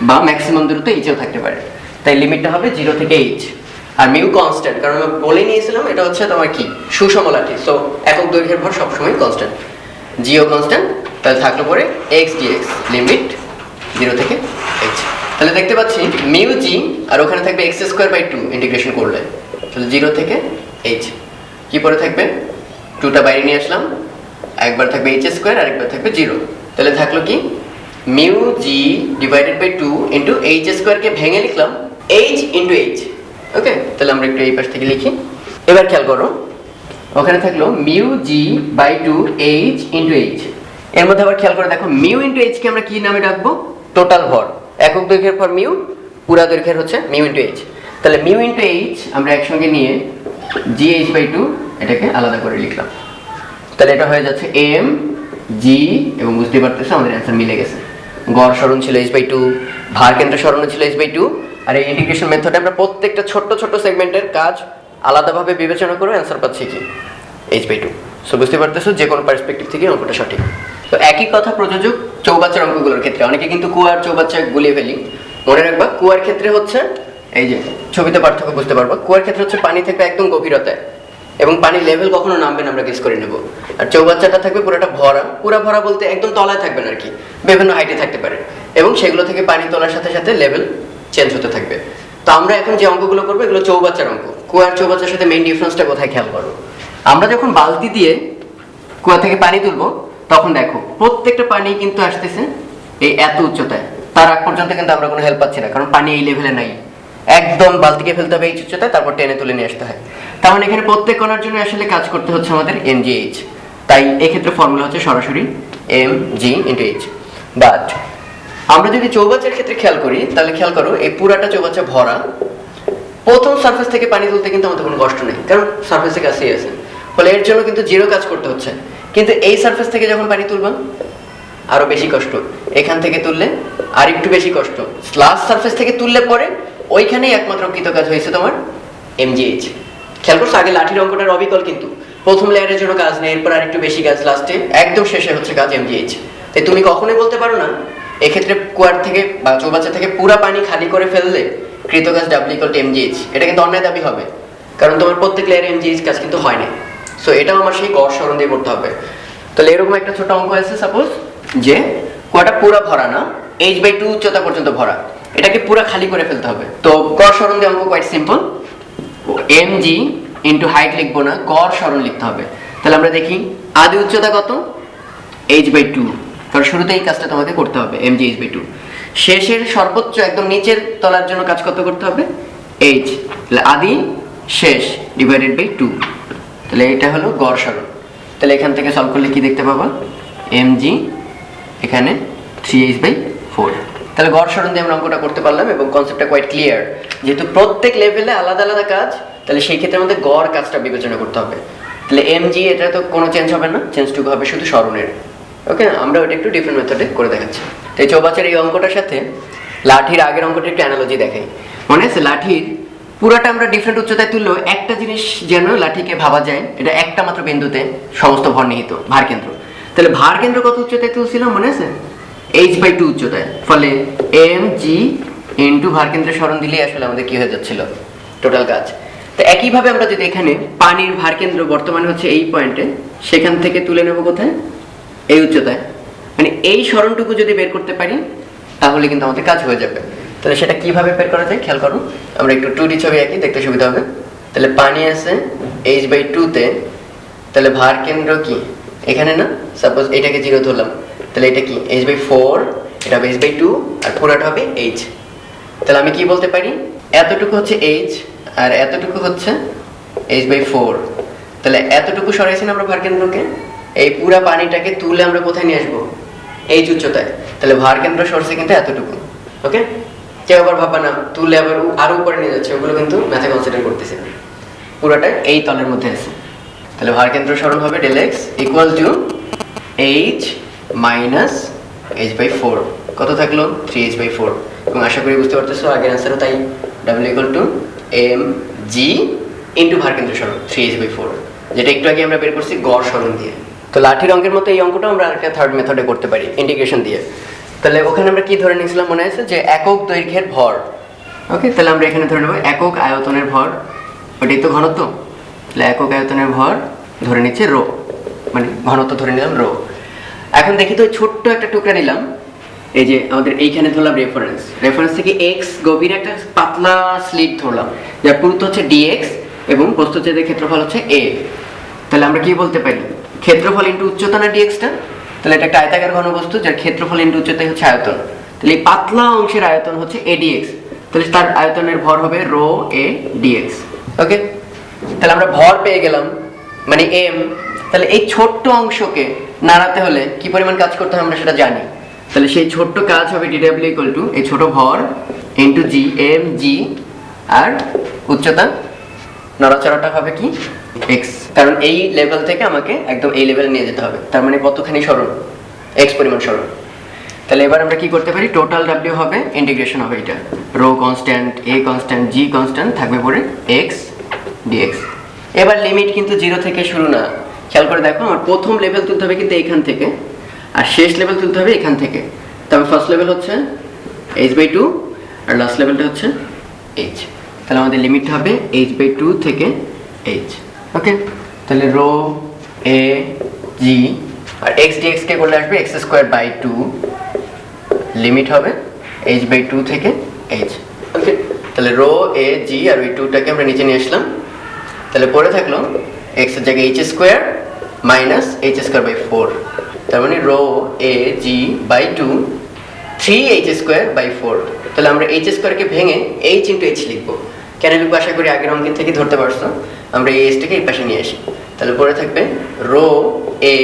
বা ম্যাক্সিমাম দূরত্বে h-ও থাকতে পারে। তাই লিমিটটা হবে 0 থেকে h। আর মিউ কনস্ট্যান্ট, কারণ আমরা বলে নিয়েছিলাম এটা হচ্ছে তোমার কি সুষম লাঠি, সো একক দৈর্ঘ্যের ভর সবসময় কনস্ট্যান্ট, g-ও কনস্ট্যান্ট। তাহলে থাকলো পরে x dx, লিমিট 0 থেকে h। তাহলে দেখতে পাচ্ছি মিউ g, আর ওখানে থাকবে x²/2 ইন্টিগ্রেশন করলে, তাহলে 0 থেকে h। কি পরে থাকবে? 2টা বাইরে নিয়ে আসলাম, একবার থাকবে h², আর একবার থাকবে 0। তাহলে থাকলো কি mu g divided by 2 into h² কে ভেঙে লিখলাম h ইন্টু h। ওকে, তাহলে আমরা একটু এই পাশ থেকে লিখি। এবার খেয়াল করো, ওখানে থাকলো mu g by 2 h into h। এর মধ্যে আবার খেয়াল করে দেখো, মিউ ইন্টু h কে আমরা কি নামে ডাকবো? টোটাল ভর। একক দৈর্ঘ্যের ভর মিউ, পুরা দৈর্ঘ্যের হচ্ছে মিউ ইন্টু h। তাহলে মিউ ইন্টু h আমরা একসঙ্গে নিয়ে gh/2 এটাকে আলাদা করে লিখলাম। তাহলে এটা হয়ে যাচ্ছে m g, এবং বুঝতে পারতেছো আমাদের অ্যান্সার মিলে গেছে। গড় সরণ ছিল h/2, ভার কেন্দ্র সরণ ছিল h/2, আর এই ইন্টিগ্রেশন মেথডে আমরা প্রত্যেকটা ছোট্ট সেগমেন্টের কাজ আলাদাভাবে বিবেচনা করে অ্যান্সার পাচ্ছি কি h/2। সো বুঝতে পারতেছো যে কোনো পার্সপেক্টিভ থেকে অঙ্কটা সঠিক। তো একই কথা প্রযোজ্য চৌবাচ্চার অঙ্কগুলোর ক্ষেত্রে। অনেকে কিন্তু কুয়ার চৌবাচ্চা গুলিয়ে ফেলি। মনে রাখবা, কুয়ার ক্ষেত্রে হচ্ছে এই যে ছবিতে পার্থক্য বুঝতে পারবো। কুয়ার ক্ষেত্রে হচ্ছে পানি থাকবে একদম গভীরতায়, এবং পানির লেভেল কখনো নামবে না, আমরা গেস করে নেব। আর চৌবাচ্চাটা থাকবে পুরোটা ভরা, পুরা ভরা বলতে একদম তলায় থাকবে না আর কি, বিভিন্ন হাইটে থাকতে পারে, এবং সেগুলো থেকে পানি তোলার সাথে সাথে লেভেল চেঞ্জ হতে থাকবে। তো আমরা এখন যে অঙ্কগুলো করবো এগুলো চৌবাচ্চার অঙ্ক। কুয়ার চৌবাচ্চার সাথে মেইন ডিফারেন্সটা কোথায় খেয়াল করো। আমরা যখন বালতি দিয়ে কুয়া থেকে পানি তুলবো, তখন দেখো প্রত্যেকটা পানি কিন্তু আসতেছে এই এত উচ্চতায়, তার আগ পর্যন্ত কিন্তু আমরা কোনো হেল্প পাচ্ছি না, কারণ পানি এই লেভেলে নাই। একদম বালতিকে ফেলতে হবে এই উচ্চতায়, তারপর টেনে তুলে নিয়ে আসতে হয়। তার মানে এখানে প্রত্যেক কণার জন্য আসলে কাজ করতে হচ্ছে আমাদের mgh। তাই এক্ষেত্রে ফর্মুলা হচ্ছে সরাসরি mg ইন্টু h। বাট আমরা যদি চৌবাচ্চার ক্ষেত্রে খেয়াল করি, তাহলে খেয়াল করো এই পুরাটা চৌবাচ্চা ভরা, প্রথম সারফেস থেকে পানি তুলতে কিন্তু আমাদের কোনো কষ্ট নেই, কারণ সারফেসে কাছেই আছে, ফলে এর জন্য কিন্তু জিরো কাজ করতে হচ্ছে। কিন্তু এই সারফেস থেকে যখন পানি তুলবা, আরো বেশি কষ্ট, এখান থেকে তুললে আর একটু বেশি কষ্ট, লাস্ট সারফেস থেকে তুললে পরে ওইখানেই একমাত্র কৃতকাজ হয়েছে তোমার এমজিএইচ। খেয়াল করছো আগে লাঠির অঙ্কটার অবিকল, কিন্তু প্রথম লেয়ারের জন্য কাজ নেই, এরপর আর একটু বেশি কাজ, লাস্টে একদম শেষে হচ্ছে কাজ এমজিএইচ। তাই তুমি কখনোই বলতে পারো না এক্ষেত্রে কুয়ার থেকে বা চৌবাচ্চা থেকে পুরা পানি খালি করে ফেললে কৃতকাজ ডাব্লিউ ইকুয়াল টু এমজিএইচ, এটা কিন্তু অন্যায় দাবি হবে, কারণ তোমার প্রত্যেক লেয়ারে এমজিএইচ কাজ কিন্তু হয় না। সো এটাও আমার সেই গড় সরণ দিয়ে করতে হবে। তাহলে এরকম একটা ছোট অঙ্ক আছে, সাপোজ যে কুয়াটা পুরা ভরা না, h/2 উচ্চতা পর্যন্ত ভরা, এটাকে পুরা খালি করে ফেলতে হবে। তো গড় সরণ দিয়ে অঙ্ক quite simple, mg into height লিখবো না, গড় সরণ লিখতে হবে। তাহলে আমরা দেখি আদি উচ্চতা কত, h/2, কারণ শুরুতে এই কাজটা তোমাকে করতে হবে mg h/2। শেষের সর্বোচ্চ একদম নিচের তলার জন্য কাজ কত করতে হবে, h, তাহলে আদি শেষ ডিভাইডেড বাই 2, তাহলে এটা হলো গড় সরণ। তাহলে এখান থেকে সলভ করলে কি দেখতে পাবা, mg এখানে 3h/4। তাহলে গড় সরণ দিয়ে আমরা অঙ্কটা করতে পারলাম এবং কনসেপ্টটা কোয়াইট ক্লিয়ার। যেহেতু প্রত্যেক লেভেলে আলাদা আলাদা কাজ, তাহলে সেই ক্ষেত্রে আমাদের গড় কাজটা বিবেচনা করতে হবে। তাহলে mg এটা তো কোনো চেঞ্জ হবে না, চেঞ্জটুকু হবে শুধু সরণের। ওকে, আমরা ওটা একটু ডিফারেন্ট মেথডে করে দেখাচ্ছি। তো এই চৌবাচ্চার এই অঙ্কটার সাথে লাঠির আগের অঙ্কটা একটু অ্যানালজি দেখাই। মনে আছে লাঠির পুরাটা আমরা ডিফারেন্ট উচ্চতায় তুললেও একটা জিনিস যেন লাঠিকে ভাবা যায়, এটা একটা মাত্র বিন্দুতে সমস্ত ভর নিহিত, ভার কেন্দ্র। তাহলে ভার কেন্দ্র কত উচ্চতায় তুলছিলাম মনে আছে, h/2 উচ্চতায়, ফলে mg ইন্টু ভার কেন্দ্রের সরণ দিলেই আসলে আমাদের কি হয়ে যাচ্ছিল টোটাল কাজ। তো একইভাবে আমরা যদি এখানে পানির ভার কেন্দ্র বর্তমানে হচ্ছে এই পয়েন্টে, সেখান থেকে তুলে নেব কোথায়, এই উচ্চতায়, মানে এই সরণটুকু যদি বের করতে পারি তাহলে কিন্তু আমাদের কাজ হয়ে যাবে। তাহলে সেটা কিভাবে বের করা যায় খেয়াল করো, আমরা একটু 2D ছবি আঁকি, দেখতে সুবিধা হবে। তাহলে পানি আছে h/2 তে, তাহলে ভার কেন্দ্র কি এখানে না, সাপোজ এটাকে 0 ধরলাম, তাহলে এটা কি h/4, এটা হবে h/2 আর পুরাটা হবে h। তাহলে আমি কি বলতে পারি, এতটুকু হচ্ছে h আর এতটুকু হচ্ছে h/4। তাহলে এতটুকু সরাইছি না আমরা ভার কেন্দ্রকে, এই পুরা পানিটাকে তুলে আমরা কোথায় নিয়ে আসবো, h উচ্চতায়। তাহলে ভার কেন্দ্র সরছে কিন্তু এতটুকু। ওকে, কেউ আবার ভাববা না তুলে আবার আরো উপরে নিয়ে যাচ্ছে, ওগুলো কিন্তু ম্যাথে কনসিডার করতেছে না, পুরাটা এই তলের মধ্যে আছে। তাহলে ভার কেন্দ্র সরণ হবে del x equal to h minus h/4, কত থাকলো 3h/4। এবং আশা করি বুঝতে পারতেছো আগের অ্যান্সারও তাই, w equal to mg into ভার কেন্দ্র সরণ 3h/4, যেটা একটু আগে আমরা বের করছি গড় সরণ দিয়ে। তো লাঠির অঙ্কের মতো এই অঙ্কটা আমরা আরেকটা থার্ড মেথডে করতে পারি, ইন্টিগ্রেশন দিয়ে। তাহলে ওখানে আমরা কি ধরে নিয়েছিলাম মনে আছে, যে একক দৈর্ঘ্যের ভর। ওকে, তাহলে আমরা এখানে ধরে নেব একক আয়তনের ভর, ওটাই তো ঘনত্ব। তাহলে একক আয়তনের ভর ধরে নিচ্ছে রো, মানে ঘনত্ব ধরে নিলাম রো। এখন দেখি তো ছোট্ট একটা টুকরা নিলাম, এই যে আমাদের এইখানে ধরলাম রেফারেন্স থেকে x গভীর একটা পাতলা স্লিট ধরলাম, যার পুরুত্ব হচ্ছে dx এবং প্রস্থচ্ছেদের ক্ষেত্রফল হচ্ছে a। তাহলে আমরা কি বলতে পারি, ক্ষেত্রফল ইন্টু উচ্চতা না dx-টা, তাহলে এটা একটা আয়তাকার ঘনবস্তু যার ক্ষেত্রফল ইন্টু উচ্চতাই হচ্ছে আয়তন। তাহলে এই পাতলা অংশের আয়তন হচ্ছে adx, তাহলে তার আয়তনের ভর হবে রো a dx। ওকে, তাহলে আমরা ভর পেয়ে গেলাম মানে m। তাহলে এই ছোট্ট অংশকে নাড়াতে হলে কি পরিমাণ কাজ করতে হয় আমরা সেটা জানি। তাহলে সেই ছোট্ট কাজ হবে dw ইকুয়াল টু এই ছোট ভর ইন্টু g, mg, আর উচ্চতা নড়াচড়াটা হবে কি x, কারণ এই লেভেল থেকে আমাকে একদম এই লেভেলে নিয়ে যেতে হবে, তার মানে কতখানি সরণ, x পরিমাণ সরণ। তাহলে এবার আমরা কি করতে পারি, টোটাল w হবে, ইন্টিগ্রেশন হবে এটা, rho constant, a constant, g constant, থাকবে পরে x dx। এবার লিমিট কিন্তু 0 থেকে শুরু না, খেয়াল করে দেখো আমার প্রথম লেভেল তুলতে হবে কিন্তু এইখান থেকে, আর শেষ লেভেল তুলতে হবে এখান থেকে। তবে ফার্স্ট লেভেল হচ্ছে h/2 আর লাস্ট লেভেলটা হচ্ছে h। তাহলে আমাদের লিমিটটা হবে h/2 থেকে h। ওকে, তাহলে রো a g আর x dx কে করলে আসবে x²/2, লিমিট হবে h/2 থেকে h। ওকে, তাহলে রো a g আর ওই 2টাকে আমরা নিচে নিয়ে আসলাম, তাহলে পরে থাকলো x এর জায়গায় h² মাইনাস h²/4, তার মানে রো a g/2 3h²/4। তাহলে আমরা h² কে ভেঙে h ইন্টু h লিখবো। কেন লিখবো আশা করি আগের অঙ্কের থেকে ধরতে পারছো, আমরা এই h-টাকে এই পাশে নিয়ে আসি। তাহলে পরে থাকবে rho a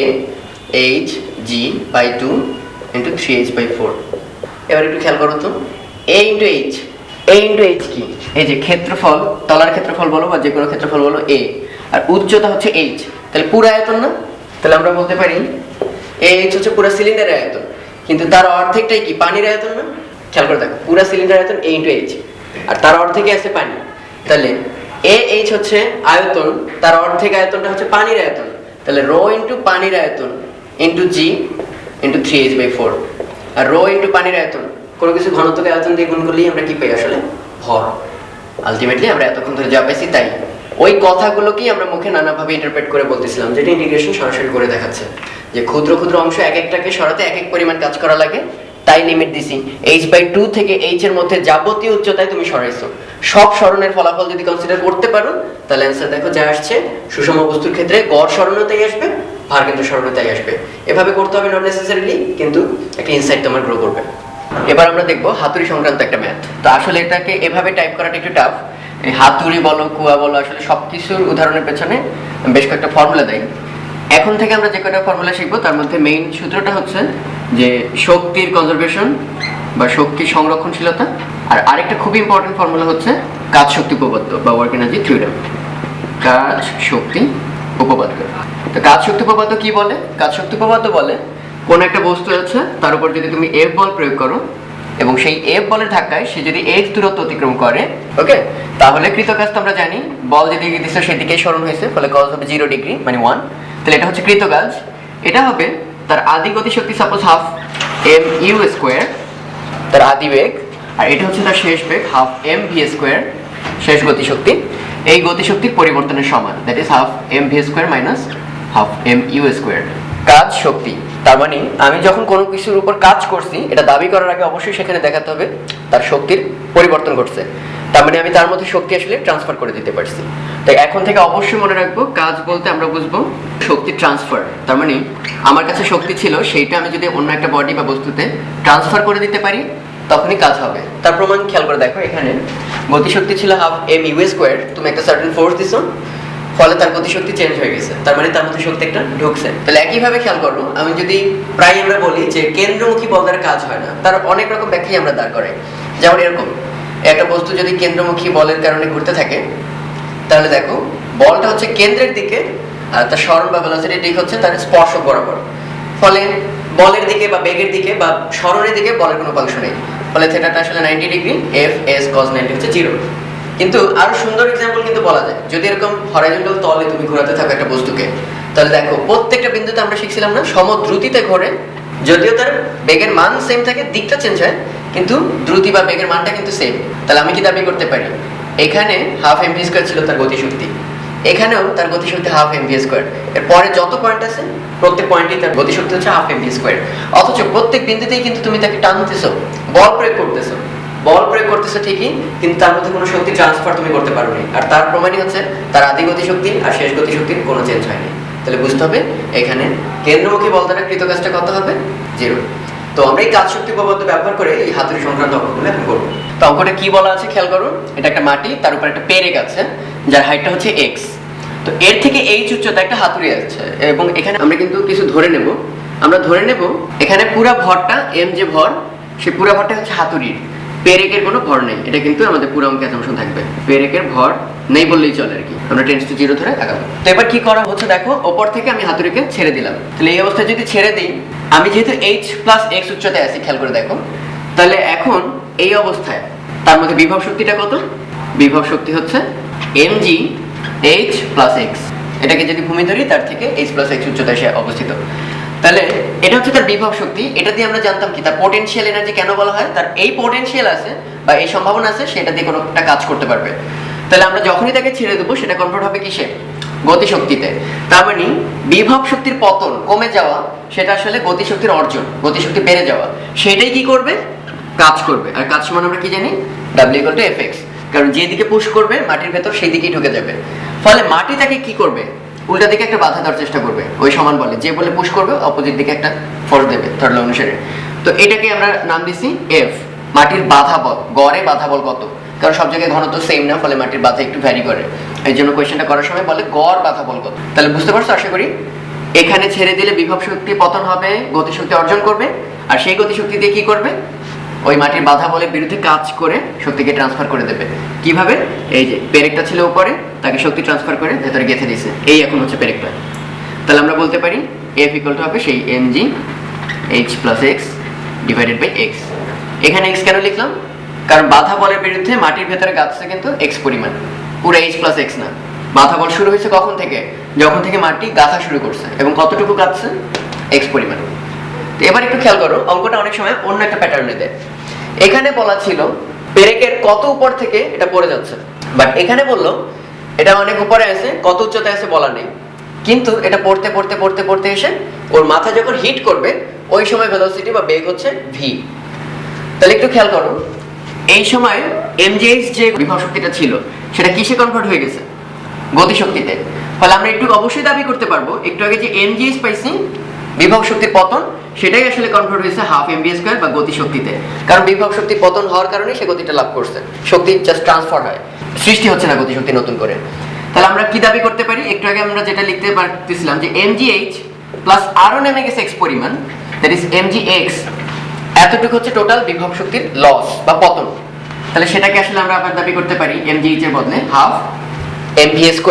h g/2 into 3h/4। এবার একটু খেয়াল করো তো, a ইন্টু h কি, এই যে ক্ষেত্রফল, তলার ক্ষেত্রফল বলো বা যে কোনো ক্ষেত্রফল বলো a, আর উচ্চতা হচ্ছে h, তাহলে পুরো আয়তন না। তাহলে আমরা বলতে পারি এইচ হচ্ছে পুরো সিলিন্ডারের আয়তন, কিন্তু তার অর্ধেকটাই কি পানির আয়তন না? খেয়াল করে দেখো, পুরো সিলিন্ডার আয়তন a ইন্টু এইচ, আর তার অর্ধেকে আছে পানি। তাহলে এ এইচ হচ্ছে আয়তন, তার অর্ধেক আয়তনটা হচ্ছে পানির আয়তন। তাহলে রো ইন্টু পানির আয়তন ইন্টু জি ইন্টু 3h/4। আর রো ইন্টু পানির আয়তন, কোনো কিছু ঘনত্বকে আয়তন দিয়ে গুণ করলেই আমরা কি পাই আসলে? ভর। আলটিমেটলি আমরা এতক্ষণ ধরে যা পাইছি তাই। ওই কথাগুলোকেই আমরা মুখে নানাভাবে ইন্টারপ্রেট করে বলতেছিলাম, যেটা ইন্টিগ্রেশন সরাসরি করে দেখাচ্ছে যে ক্ষুদ্র ক্ষুদ্র অংশ এক একটাকে সরাতে এক এক পরিমাণ কাজ করা লাগে। তাই লিমিট দিছি h/2 থেকে h এর মধ্যে যাবতীয় উচ্চতায় তুমি সরাইছো। সব সরণের ফলাফল যদি কনসিডার করতে পারো তাহলে অ্যান্সার দেখো যা আসছে, সুষম বস্তুর ক্ষেত্রে গড় সরণও তাই আসবে, ভার কিন্তু সরণও তাই আসবে। এভাবে করতে হবে নট নেসেসারিলি, কিন্তু একটা ইনসাইট তোমার গ্রো করবে। এবার আমরা দেখবো হাতুড়ি সংক্রান্ত একটা ম্যাথ। তো আসলে এটাকে এভাবে টাইপ করাটা একটু টাফ। এই হাতুড়ি বলো, কুয়া বলো, আসলে সবকিছুর উদাহরণের পেছনে বেশ কয়েকটা ফর্মুলা দেয়। এখন থেকে আমরা যে কয়টা ফর্মুলা শিখবো তার মধ্যে মেইন সূত্রটা হচ্ছে যে শক্তির কনজারভেশন বা শক্তির সংরক্ষণশীলতা, আর আরেকটা খুব ইম্পর্টেন্ট ফর্মুলা হচ্ছে কাজ শক্তি উপপাদ্য বা ওয়ার্ক এনার্জি থিওরেম। কাজ শক্তি উপপাদ্য। তো কাজ শক্তি উপপাদ্য কি বলে? কাজ শক্তি উপপাদ্য বলে কোন একটা বস্তু আছে, তার উপর যদি তুমি এফ বল প্রয়োগ করো এবং সেই এফ বলের ধাক্কায় সে যদি এক্স দূরত্ব অতিক্রম করে, ওকে, তাহলে কৃতকাজ তো আমরা জানি বল যেদিকে দিচ্ছে সেদিকেই সরণ হয়েছে, ফলে কজ হবে 0 ডিগ্রি মানে 1। তাহলে এটা হচ্ছে কৃতকাজ। এটা হবে তার আদি গতিশক্তি সাপোজ হাফ mU², তার আদি বেগ, আর এটা হচ্ছে তার শেষ বেগ হাফ mv², শেষ গতিশক্তি। এই গতিশক্তির পরিবর্তনের সমান, that is half mv² minus half mu²। কাজ শক্তি, তার মানে আমি যখন কোনো কিছুর উপর কাজ করছি এটা দাবি করার আগে অবশ্যই সেখানে দেখাতে হবে তার শক্তির পরিবর্তন ঘটছে। তার মানে আমি তার মধ্যে শক্তি আসলে ট্রান্সফার করে দিতে পারছি। তাই এখন থেকে অবশ্যই মনে রাখবো কাজ বলতে আমরা বুঝবো শক্তি ট্রান্সফার। তার মানে আমার কাছে শক্তি ছিল, সেইটা আমি যদি অন্য একটা বডি বা বস্তুতে ট্রান্সফার করে দিতে পারি তখনই কাজ হবে। তার প্রমাণ খেয়াল করে দেখো, এখানে গতিশক্তি ছিল হাফ mU², তুমি একটা সার্টেন ফোর্স দিছো, ফলে তার গতিশক্তি চেঞ্জ হয়ে গেছে, তার মানে তার মধ্যে শক্তি একটা ঢুকছে। তাহলে একইভাবে খেয়াল করো, আমি যদি প্রায় আমরা বলি যে কেন্দ্রমুখী বল দ্বারা কাজ হয় না, তার অনেক রকম ব্যাখ্যাই আমরা দাঁড় করাই। যেমন এরকম, একটা বস্তু যদি কেন্দ্রমুখী বলের কারণে ঘুরতে থাকে, তাহলে দেখো বলটা হচ্ছে কেন্দ্রের দিকে আর তার সরণ বা ভেলোসিটির দিক হচ্ছে তার স্পর্শক বরাবর, ফলে বলের দিকে বা বেগের দিকে বা সরণের দিকে বলের কোনো উপাংশ নেই, ফলে থিটাটা আসলে 90 ডিগ্রি, এফ এস cos 90 হচ্ছে 0। কিন্তু আরো সুন্দর এক্সাম্পল কিন্তু বলা যায়, যদি এরকম হরাইজন্টাল তলে তুমি ঘোরাতে থাকো একটা বস্তুকে, তাহলে দেখো প্রত্যেকটা বিন্দুতে আমরা শিখছিলাম না সমদ্রুতিতে ঘোরে, যদিও তার বেগের মান সেম থাকে, দিকটা চেঞ্জ হয়, কিন্তু দ্রুতি বা বেগের মানটা কিন্তু সেম। তাহলে আমি কি দাবি করতে পারি, এখানে হাফ mv² ছিল তার গতিশক্তি, এখানেও তার গতিশক্তি হাফ mv², এর পরে যত পয়েন্ট আছে প্রত্যেক পয়েন্টেই তার গতিশক্তি হচ্ছে হাফ mv²। অথচ প্রত্যেক বিন্দুতেই কিন্তু তুমি তাকে টানতেছো, বল প্রয়োগ করতেছো, বল প্রয়োগ করতেছে ঠিকই, কিন্তু তার মধ্যে কোনো শক্তি ট্রান্সফার তুমি করতে পারোনি। আর তার প্রমাণই হচ্ছে তার আদি গতিশক্তি আর শেষ গতিশক্তির কোনো চেঞ্জ হয়নি। তাহলে বুঝতে হবে এখানে কেন্দ্রমুখী বল দ্বারা কৃত কাজটা কত হবে? 0। তো আমরা এই কাজ শক্তি উপপাদ্য ব্যবহার করে এই হাতুড়ি সংক্রান্ত অঙ্কগুলো এখন করবো। তো অঙ্কটা কি বলা আছে খেয়াল করুন, এটা একটা মাটি, তার উপর একটা পেরেক আছে যার হাইটটা হচ্ছে x। তো এর থেকে h উচ্চতা একটা হাতুড়ি আছে, এবং এখানে আমরা কিন্তু কিছু ধরে নেব। আমরা ধরে নেব এখানে পুরো ভরটা m যে ভর, সেই পুরো ভরটা হচ্ছে হাতুড়ির, পেরেকের কোনো ভর নেই। এটা কিন্তু আমাদের পুরো অঙ্কে অ্যাসাম্পশন থাকবে, পেরেকের ভর নেই বললেই চলে আর কি, আমরা 10⁻⁴ ধরে আগাবো। তো এবার কি করা হচ্ছে দেখো, ওপর থেকে আমি হাতুড়িকে ছেড়ে দিলাম। তাহলে এই অবস্থায় যদি ছেড়ে দিই, আমি যেহেতু h + x উচ্চতায় আছি, খেয়াল করে দেখো, তাহলে এখন এই অবস্থায় তার মধ্যে বিভব শক্তিটা কত? বিভব শক্তি হচ্ছে mg h + x। এটাকে যদি ভূমি ধরি, তার থেকে h + x উচ্চতায় সে অবস্থিত। তাহলে এটা হচ্ছে তার বিভব শক্তি। এটা দিয়ে আমরা জানতাম কি, তার পোটেনশিয়াল এনার্জি কেন বলা হয়, তার এই পোটেনশিয়াল আছে বা এই সম্ভাবনা আছে সেটা দিয়ে কোনো একটা কাজ করতে পারবে। তাহলে আমরা যখনই তাকে ছেড়ে দেবো সেটা কনভার্ট হবে কিসে? গতিশক্তিতে। তার মানে বিভব শক্তির পতন, কমে যাওয়া, সেটা আসলে গতিশক্তির অর্জন, গতিশক্তি বেড়ে যাওয়া, সেটাই কি করবে? কাজ করবে। আর কাজ সমান আমরা কি জানি? W = Fx। কারণ যেদিকে পুশ করবে মাটির ভেতর সেই দিকেই ঢুকে যাবে, ফলে মাটি তাকে কি করবে? উল্টা দিকে একটা বাধা দেওয়ার চেষ্টা করবে। ওই সমান বলে, যে বলে পুশ করবে অপোজিট দিকে একটা ফোর্স দেবে থার্ড ল অনুসারে। তো এটাকে আমরা নাম দিছি এফ, মাটির বাধা বল। গড়ে বাধা বল কত? কারণ সব জায়গায় ঘনত্ব সেম না, ফলে মাটির বাধা একটু ভ্যারি করে। এই জন্য কোয়েশ্চেনটা করার সময় বলে গড় বাধা বল কত। তাহলে বুঝতে পারছো আশা করি? এখানে ছেড়ে দিলে বিভব শক্তি পতন হবে, গতিশক্তি অর্জন করবে, আর সেই গতিশক্তি দিয়ে কি করবে? ওই মাটির বাধা বলের বিরুদ্ধে কাজ করে শক্তিকে ট্রান্সফার করে দেবে। কিভাবে? এই যে পেরেকটা ছিল উপরে, তাকে শক্তি ট্রান্সফার করে ভেতরে গেঁথে দিয়েছে, এই এখন হচ্ছে পেরেকটা। তাহলে আমরা বলতে পারি F ইকুয়াল টু হবে সেই mg h plus x divided by x। এখানে x কেন লিখলাম? কারণ বাধা বলের বিরুদ্ধে মাটির ভেতরে গাছছে কিন্তু x পরিমাণ, পুরো h প্লাস x না। বাধা বল শুরু হয়েছে কখন থেকে? যখন থেকে মাটি গাঁথা শুরু করছে, এবং কতটুকু গাঁথছে? x পরিমাণ। তো এবার একটু খেয়াল করো, অঙ্কটা অনেক সময় অন্য একটা প্যাটার্নে দেয়। এখানে বলা ছিল পেরেকের কত উপর থেকে এটা পড়ে যাচ্ছে, বাট এখানে বললো এটা অনেক উপরে আছে, কত উচ্চতায় আছে বলা নেই, কিন্তু এটা পড়তে পড়তে পড়তে পড়তে এসে ওর মাথা যখন হিট করবে ওই সময় ভেলোসিটি বা বেগ হচ্ছে v। তাহলে একটু খেয়াল করো, এই সময় mgh যে বিভব শক্তিটা ছিল সেটা কিসে কনভার্ট হয়ে গেছে? গতিশক্তিতে। ফলে আমরা একটু অবশ্যই দাবি করতে পারবো একটু আগে যে mgh পাইছি বিভব শক্তির পতন, সেটাই আসলে কনভার্ট হয়েছে হাফ mv² বা গতিশক্তিতে। কারণ বিভব শক্তি পতন হওয়ার কারণে সে গতিটা লাভ করছে, শক্তি জাস্ট ট্রান্সফার হয়, সৃষ্টি হচ্ছে না গতিশক্তি নতুন করে। তাহলে আমরা কি দাবি করতে পারি? একটু আগে আমরা যেটা লিখতে পারতেছিলাম যে mgh প্লাস আরো নেমে গেছে x পরিমাণ, দ্যাট ইজ mgx, এতটুকু হচ্ছে টোটাল বিভব শক্তির লস বা পতন। তাহলে সেটাকে আসলে আমরা আবার দাবি করতে পারি mgh এর বদলে হাফ mv²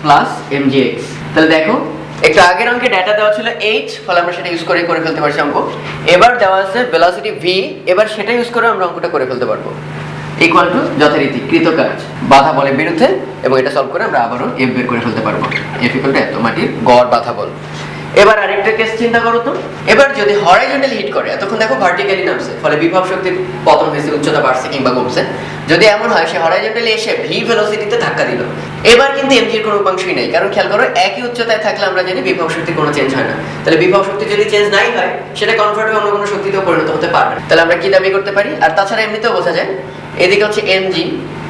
প্লাস mgx। তাহলে দেখো, একটু আগের অঙ্কে ডেটা দেওয়া ছিল h, ফলে আমরা সেটা ইউজ করে ফেলতে পারছি অঙ্ক। এবার দেওয়া আছে ভেলোসিটি v, এবার সেটা ইউজ করে আমরা অঙ্কটা করে ফেলতে পারবো। ইকুয়াল টু যথারীতি কৃতকাজ বাধা বলের বিরুদ্ধে, এবং এটা সলভ করে আমরা আবারও f বের করে ফেলতে পারবো। f ইকুয়াল টু এত মাটির গড় বাধা বল। এবার আরেকটা কেস চিন্তা করো তো, এবার যদি হরাইজন্টালি হিট করে, এতক্ষণ দেখো ভার্টিক্যালি নামছে, ফলে বিভব শক্তির পতন হয়েছে, উচ্চতা বাড়ছে কিংবা কমছে। যদি এমন হয় সে হরাইজন্টালি এসে v ভেলোসিটিতে ধাক্কা দিল, এবার কিন্তু mg এর কোনো উপাংশই নেই, কারণ খেয়াল করো একই উচ্চতায় থাকলে আমরা জানি বিভব শক্তির কোনো চেঞ্জ হয় না। তাহলে বিভব শক্তি যদি চেঞ্জ নাই হয়, সেটা কনভার্ট হয়ে অন্য কোনো শক্তিতেও পরিণত হতে পারবে না। তাহলে আমরা কি দাবি করতে পারি? আর তাছাড়া এমনিতেও বোঝা যায়, এদিকে হচ্ছে mg,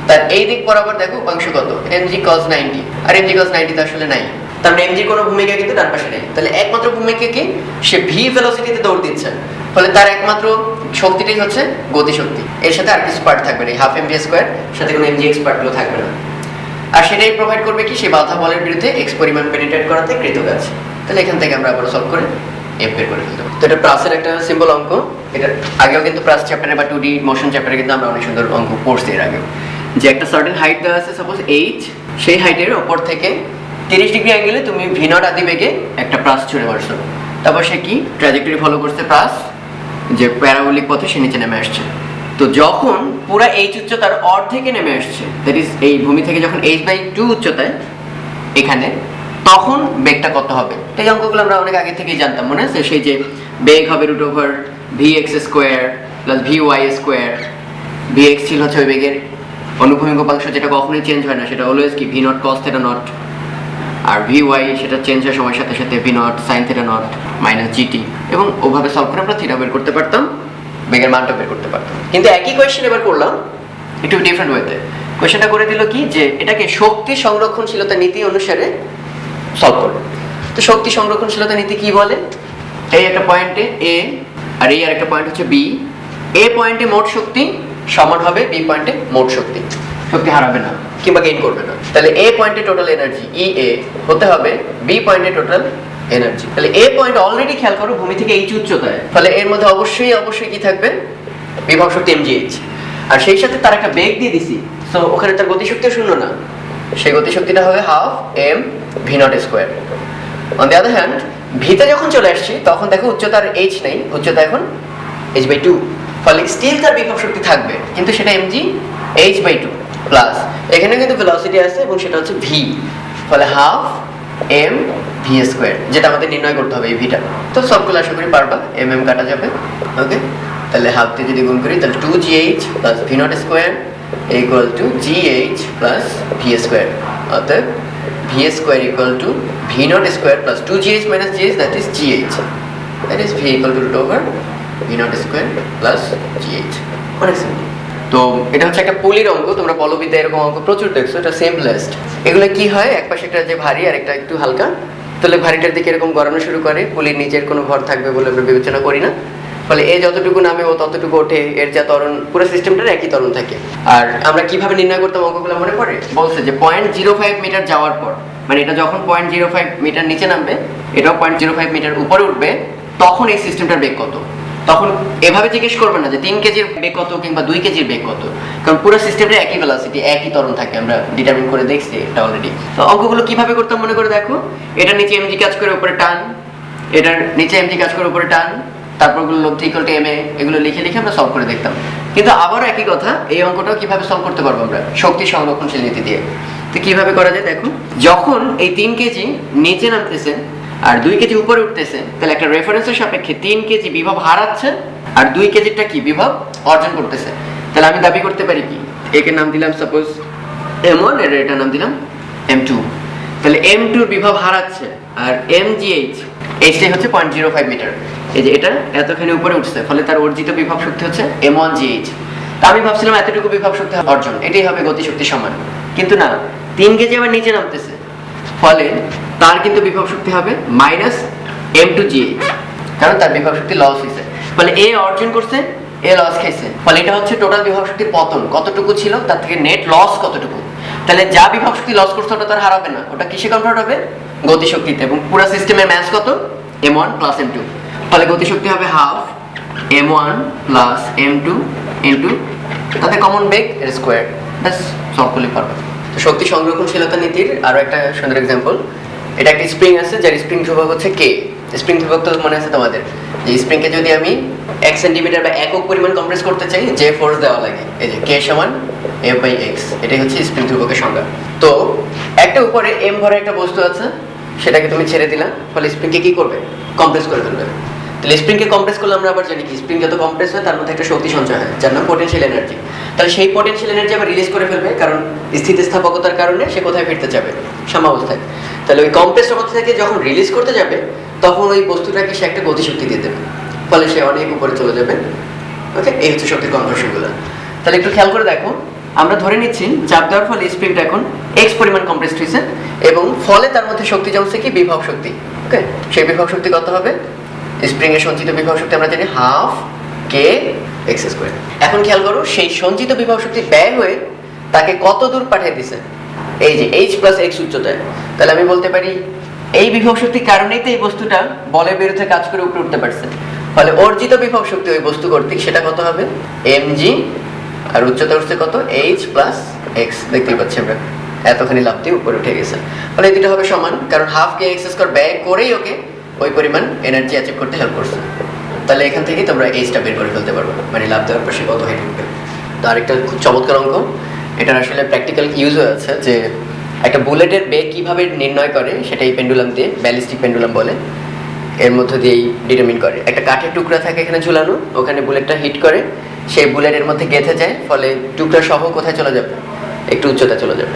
তার এই দিক বরাবর দেখো উপাংশ কত? mg cos 90, আর mg cos 90 তো আসলে নাই, তার মানে mg কোনো ভূমিকা কিন্তু ডান পাশে নেই। তাহলে একমাত্র ভূমিকা কি? সে v ভেলোসিটিতে দৌড় দিচ্ছে, ফলে তার একমাত্র শক্তিটাই হচ্ছে গতিশক্তি। এর সাথে আর কিছু পার্ট থাকবে না, হাফ mv² সাথে কোনো mgx পার্টগুলো থাকবে না। আর সেটাই প্রোভাইড করবে কি? সে বাধা বলের বিরুদ্ধে x পরিমাণ পেনিট্রেট করাতে কৃতকাজ। তাহলে এখান থেকে আমরা আবার সলভ করে f বের করে ফেলতে পারি। তো এটা প্লাসের একটা সিম্বল অঙ্ক। এটা আগেও কিন্তু প্লাস চ্যাপ্টারে বা 2D মোশন চ্যাপ্টারে কিন্তু আমরা অনেক সুন্দর অঙ্ক পড়ছি এর আগে, যে একটা সার্টেন হাইট দেওয়া আছে, সাপোজ h, সেই হাইটের উপর থেকে 30 ডিগ্রি অ্যাঙ্গেলে তুমি v0 আদি বেগে একটা প্লাস ছুড়ে মারছো, তারপর সে কি ট্র্যাজেক্টরি ফলো করছে প্লাস, যে প্যারাবোলিক পথে সে নিচে নেমে আসছে। তো যখন পুরো h উচ্চতার অর্ধেকে নেমে আসছে, দ্যাট ইজ এই ভূমি থেকে যখন h/2 উচ্চতায় এখানে, তখন বেগটা কত হবে? এই অঙ্কগুলো আমরা অনেক আগে থেকেই জানতাম, মনে আছে? সেই যে বেগ হবে √vx² প্লাস vy², vx ছিল হচ্ছে ওই বেগের অনুভূমিক উপাংশ, যেটা কখনোই চেঞ্জ হয় না, সেটা অলওয়েজ কি v0 cos θ নট, আর vy সেটা চেঞ্জ হয় সময়ের সাথে সাথে v0 sin θ not minus gt, এবং ওভাবে সলভ করে আমরা থিটা বের করতে পারতাম, বেগের মানটা বের করতে পারতাম। কিন্তু একই কোয়েশ্চেন এবার করলাম একটু ডিফারেন্ট ওয়েতে। কোয়েশ্চেনটা করে দিল কি, যে এটাকে শক্তি সংরক্ষণশীলতা নীতি অনুসারে সলভ করো। তো শক্তি সংরক্ষণশীলতা নীতি কি বলে? এই একটা পয়েন্টে a, আর এই আরেকটা পয়েন্ট হচ্ছে b, a পয়েন্টে মোট শক্তি সমান হবে b পয়েন্টে মোট শক্তি, শক্তি হারাবে না কিংবা গেইন করবে না। তাহলে a পয়েন্টে টোটাল এনার্জি EA হতে হবে b পয়েন্টে টোটাল এনার্জি। তাহলে a পয়েন্ট অলরেডি খেয়াল করো ভূমি থেকে h উচ্চতায়, ফলে এর মধ্যে অবশ্যই কি থাকবে? বিভব শক্তি mgh, আর সেই সাথে তার একটা বেগ দিয়ে দিছি, সো ওখানে তার গতিশক্তিও শূন্য না, সেই গতিশক্তিটা হবে half m v0²। On the other hand ভিতে যখন চলে আসছি তখন দেখো উচ্চতার h নেই, উচ্চতা এখন h/2, ফলে স্টিল তার বিভব শক্তি থাকবে, কিন্তু সেটা mg h/2 প্লাস এখানে কিন্তু ভেলোসিটি আছে এবং সেটা হচ্ছে v, ফলে হাফ m v², যেটা আমাদের নির্ণয় করতে হবে এই ভিটা। তো সবগুলো আশা করি পারবা, mm কাটা যাবে, ওকে। তাহলে হাফ দিয়ে যদি গুণ করি তাহলে 2gh plus v0² equal to gh plus v², অর্থাৎ v² equal to v0² plus 2gh minus gh, that is gh, that is v equal to √v0² plus gh। অনেক সিম্পল। তো এটা হচ্ছে একটা পুলির অঙ্ক, তোমরা পলবিতে এরকম অঙ্ক প্রচুর দেখছো, এটা সিম্পলেস্ট। এগুলো কি হয়, এক পাশে একটা যে ভারী আর একটা একটু হালকা, তাহলে ভারীটার দিকে এরকম গড়ানো শুরু করে, পুলির নিচের কোনো ভর থাকবে বলে আমরা বিবেচনা করি না, ফলে এ যতটুকু নামে ও ততটুকু ওঠে, এর যা ত্বরণ, পুরো সিস্টেমটার একই ত্বরণ থাকে। আর আমরা কিভাবে নির্ণয় করতাম অঙ্কগুলো মনে পড়ে? বলছে যে 0.05 মিটার যাওয়ার পর, মানে এটা যখন 0.05 মিটার নিচে নামবে, এটাও 0.05 মিটার উপরে উঠবে, তখন এই সিস্টেমটার বেগ কত? তখন এভাবে জিজ্ঞেস করবে না যে 3 কেজির বেগ কত কিংবা 2 কেজির বেগ কত, কারণ পুরো সিস্টেমটা একই ভেলোসিটি, একই ত্বরণ থাকে, আমরা ডিটারমিন করে দেখছি এটা অলরেডি। তো অঙ্কগুলো কিভাবে করতাম মনে করে দেখো, এটা নিচে mg কাজ করে উপরে টান, এটার নিচে এমজি কাজ করে উপরে টান, তারপর ওগুলো লব্ধি ইকুয়াল টু ma, এগুলো লিখে লিখে আমরা সলভ করে দেখতাম। কিন্তু আবারও একই কথা, এই অঙ্কটাও কিভাবে সলভ করতে পারবো আমরা শক্তি সংরক্ষণশীল নীতি দিয়ে। তো কিভাবে করা যায় দেখো, যখন এই 3 কেজি নিচে নামতেছে আর 2 কেজি উপরে উঠতেছে, তাহলে একটা রেফারেন্সের সাপেক্ষে 3 কেজি বিভব হারাচ্ছে আর 2 কেজিটা কি বিভব অর্জন করতেছে। তাহলে আমি দাবি করতে পারি কি, একে নাম দিলাম সাপোজ m1, এর এটা নাম দিলাম m2। তাহলে m2 এর বিভব হারাচ্ছে আর mgh, এইটাই হচ্ছে 0.05 মিটার। এই যে এটা এতখানি উপরে উঠছে, ফলে তার অর্জিত বিভব শক্তি হচ্ছে m1gh। তা আমি ভাবছিলাম এতটুকু বিভব শক্তি অর্জন, এটাই হবে গতি শক্তি সমান, কিন্তু না, 3 কেজি আবার নিচে নামতেছে, ফলে তার কিন্তু বিভব শক্তি হবে -m2gh, কারণ তার বিভব শক্তি লস হয়েছে। ফলে এ অর্জন করছে, এ লস খাইছে, ফলে এটা হচ্ছে টোটাল বিভব শক্তির পতন কতটুকু ছিল তার থেকে নেট লস কতটুকু। তাহলে যা বিভব শক্তি লস করছে ওটা তার হারাবে না, ওটা কিসে কনভার্ট হবে, গতি শক্তিতে। এবং পুরো সিস্টেমের ম্যাস কত, m1 + m2, ফলে গতি শক্তি হবে হাফ m1 + m2 ইনটু তাতে কমন বেগ এর স্কয়ার, ব্যাস সলভ করলে পারবে। তো শক্তি সংরক্ষণশীলতা নীতির আরো একটা সুন্দর एग्जांपल, এটা একটা স্প্রিং আছে যার স্প্রিং ধ্রুবক হচ্ছে k। স্প্রিং ধ্রুবক তো মনে আছে তোমাদের, যে স্প্রিংকে যদি আমি 1 সেন্টিমিটার বা একক পরিমাণ কম্প্রেস করতে চাই, যে ফোর্স দেওয়া লাগে, এই যে k = F/x, এটাই হচ্ছে স্প্রিং ধ্রুবকের সংজ্ঞা। তো একটা উপরে m ভরের একটা বস্তু আছে, সেটাকে তুমি ছেড়ে দিলা, ফলে স্প্রিংকে কি করবে, কম্প্রেস করে ফেলবে। তাহলে স্প্রিংকে কম্প্রেস করলে আমরা আবার জানি কি, স্প্রিং যত কম্প্রেস হয় তার মধ্যে একটা শক্তি সঞ্চয় হয় যার নাম পোটেনশিয়াল এনার্জি। তাহলে সেই পোটেনশিয়াল এনার্জি আবার রিলিজ করে ফেলবে, কারণ স্থিতিস্থাপকতার কারণে সে কোথায় ফিরতে যাবে, সাম্যাবস্থায়। তাহলে ওই কম্প্রেস অবস্থা থেকে যখন রিলিজ করতে যাবে, তখন ওই বস্তুটাকে সে একটা গতিশক্তি দিয়ে দেবে, ফলে সে অনেক উপরে চলে যাবে। ওকে, এই হচ্ছে শক্তির কনভার্সনগুলো। তাহলে একটু খেয়াল করে দেখো, আমরা ধরে নিচ্ছি চাপ দেওয়ার ফলে স্প্রিংটা এখন x পরিমাণ কম্প্রেসড হয়েছে, এবং ফলে তার মধ্যে শক্তি জমছে কি, বিভব শক্তি। ওকে, সেই বিভব শক্তি কত হবে, স্প্রিং এর সঞ্চিত বিভব শক্তি আমরা জানি হাফ kx²। এখন খেয়াল করো, সেই সঞ্চিত বিভব শক্তি ব্যয় হয়ে তাকে কত দূর পাঠিয়ে দিছে, এই যে h + x উচ্চতায়। তাহলে আমি বলতে পারি এই বিভব শক্তির কারণেই তো এই বস্তুটা বলের বিরুদ্ধে কাজ করে উপরে উঠতে পারছে, ফলে অর্জিত বিভব শক্তি ওই বস্তু কর্তৃক সেটা কত হবে, mg, আর উচ্চতা উঠছে কত, h + x। দেখতেই পাচ্ছি আমরা এতখানি লাভ দিয়ে উপরে উঠে গেছে, ফলে এই দুটো হবে সমান, কারণ হাফ kx² ব্যয় করেই ওকে ওই পরিমাণ এনার্জি অ্যাচিভ করতে হেল্প করছে। তাহলে এখান থেকেই তোমরা এইচটা বের করে ফেলতে পারবে, মানে লাভ দেওয়ার পর সে কত হাইট উঠবে। তো আরেকটা খুব চমৎকার অঙ্ক, এটার আসলে প্র্যাকটিক্যাল ইউজ আছে, যে একটা বুলেটের বেগ কিভাবে নির্ণয় করে সেটা এই পেন্ডুলাম দিয়ে, ব্যালিস্টিক পেন্ডুলাম বলে, এর মধ্যে দিয়েই ডিটারমিন করে। একটা কাঠের টুকরা থাকে এখানে ঝুলানো, ওখানে বুলেটটা হিট করে, সেই বুলেটের মধ্যে গেঁথে যায়, ফলে টুকরা সহ কোথায় চলে যাবে, একটু উচ্চতা চলে যাবে।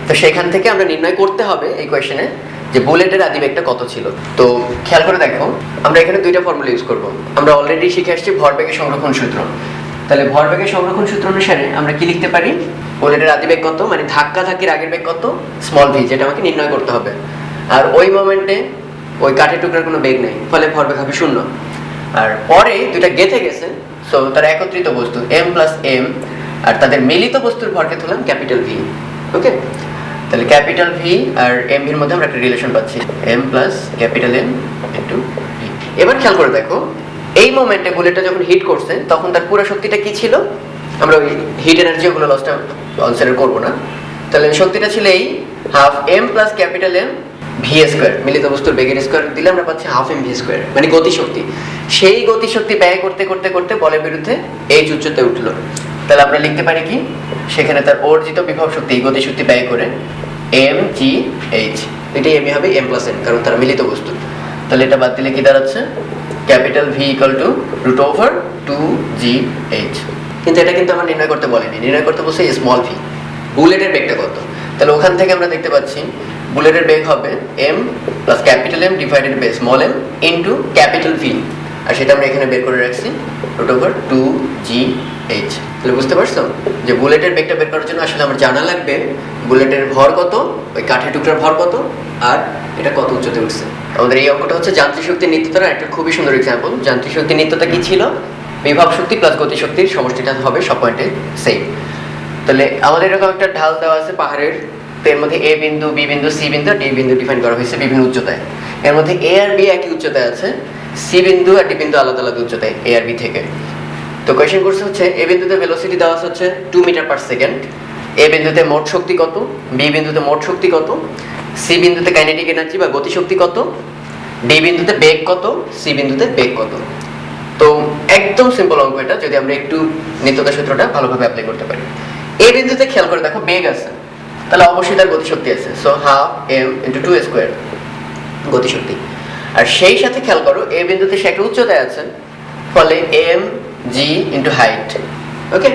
তো সেখান থেকে আমরা নির্ণয় করতে হবে এই কোয়েশ্চেনে যে বুলেটের আদিবেগটা কত ছিল। তো খেয়াল করে দেখো, আমরা এখানে দুইটা ফর্মুলা ইউজ করব। আমরা অলরেডি শিখে আসছি ভরবেগের সংরক্ষণ সূত্র। তাহলে ভরবেগের সংরক্ষণ সূত্র অনুসারে আমরা কি লিখতে পারি, বুলেটের আদিবেগ কত, মানে ধাক্কা ধাক্কির আগের বেগ কত, স্মল ভি, যেটা আমাকে নির্ণয় করতে হবে। আর ওই মোমেন্টে ওই কাঠের টুকরার কোনো বেগ নেই, ফলে ভরবেগ হবে 0। আর পরে দুইটা গেঁথে গেছে, সো তারা একত্রিত বস্তু m + m, আর তাদের মিলিত বস্তুর ভরকে ধরলাম ক্যাপিটাল ভি। ওকে, তাহলে ক্যাপিটাল ভি আর এম ভির মধ্যে আমরা একটা রিলেশন পাচ্ছি, m + ক্যাপিটাল M * v। এবার খেয়াল করে দেখো, এই মোমেন্টে বুলেটটা যখন হিট করছে তখন তার পুরো শক্তিটা কি ছিল, আমরা ওই হিট এনার্জি ওগুলো লসটা কনসিডার করব না। তাহলে শক্তিটা ছিল এই half m + capital M v², মিলিত বস্তুর বেগের স্কয়ার দিলে আমরা পাচ্ছি হাফ mv², মানে গতিশক্তি। সেই গতিশক্তি ব্যয় করতে করতে করতে বলের বিরুদ্ধে h উচ্চতায় উঠলো। তাহলে আমরা লিখতে পারি কি, সেখানে তার অর্জিত বিভব শক্তি গতিশক্তি ব্যয় করে mgh, এটাই m হবে m + n, কারণ তারা মিলিত বস্তু। তাহলে এটা বাদ দিলে কি দাঁড়াচ্ছে, ক্যাপিটাল V = √2gh। কিন্তু এটা কিন্তু আমরা নির্ণয় করতে বলিনি, নির্ণয় করতে বলছে স্মল ভি, বুলেটের বেগটা কত। তাহলে ওখান থেকে আমরা দেখতে পাচ্ছি বুলেটের বেগ হবে m + capital M divided by small m into capital V, আর সেটা আমরা এখানে বের করে রাখছি √2gh। তাহলে বুঝতে পারছো যে বুলেটের বেগটা বের করার জন্য আসলে আমার জানা লাগবে বুলেটের ভর কত, ওই কাঠের টুকরার ভর কত, আর এটা কত উচ্চতে উঠছে। আমাদের এই অঙ্কটা হচ্ছে যান্ত্রিক শক্তির নিত্যতার একটা খুবই সুন্দর এক্সাম্পল। যান্ত্রিক শক্তির নিত্যতা কি ছিল, বিভব শক্তি প্লাস গতি শক্তির সমষ্টিটা হবে সব পয়েন্টে সেম। তাহলে আমাদের এরকম একটা ঢাল দেওয়া আছে পাহাড়ের, এর মধ্যে এ বিন্দু, বি বিন্দু, সি বিন্দু, ডি বিন্দু ডিফাইন করা হয়েছে বিভিন্ন উচ্চতায়। এর মধ্যে এ আর বি একই উচ্চতায় আছে, সি বিন্দু আর ডি বিন্দু আলাদা আলাদা উচ্চতায় এ আর বি থেকে। তো কোয়েশ্চেন করছে হচ্ছে এ বিন্দুতে ভেলোসিটি দেওয়া হচ্ছে 2 মিটার/সেকেন্ড, এ বিন্দুতে মোট শক্তি কত, বি বিন্দুতে মোট শক্তি কত, সি বিন্দুতে কাইনেটিক এনার্জি বা গতি শক্তি কত, ডি বিন্দুতে বেগ কত, সি বিন্দুতে বেগ কত। তো একদম সিম্পল অঙ্ক এটা, যদি আমরা একটু নিত্যতা সূত্রটা ভালোভাবে অ্যাপ্লাই করতে পারি। এ বিন্দুতে খেয়াল করে দেখো বেগ আছে, তাহলে অবশ্যই তার গতিশক্তি আছে, so half M into 2 square গতিশক্তি। আর সেই সাথে খেয়াল করো এ বিন্দুতে সে একটা উচ্চতায় আছে, ফলে এম জি ইন্টু হাইট। ওকে,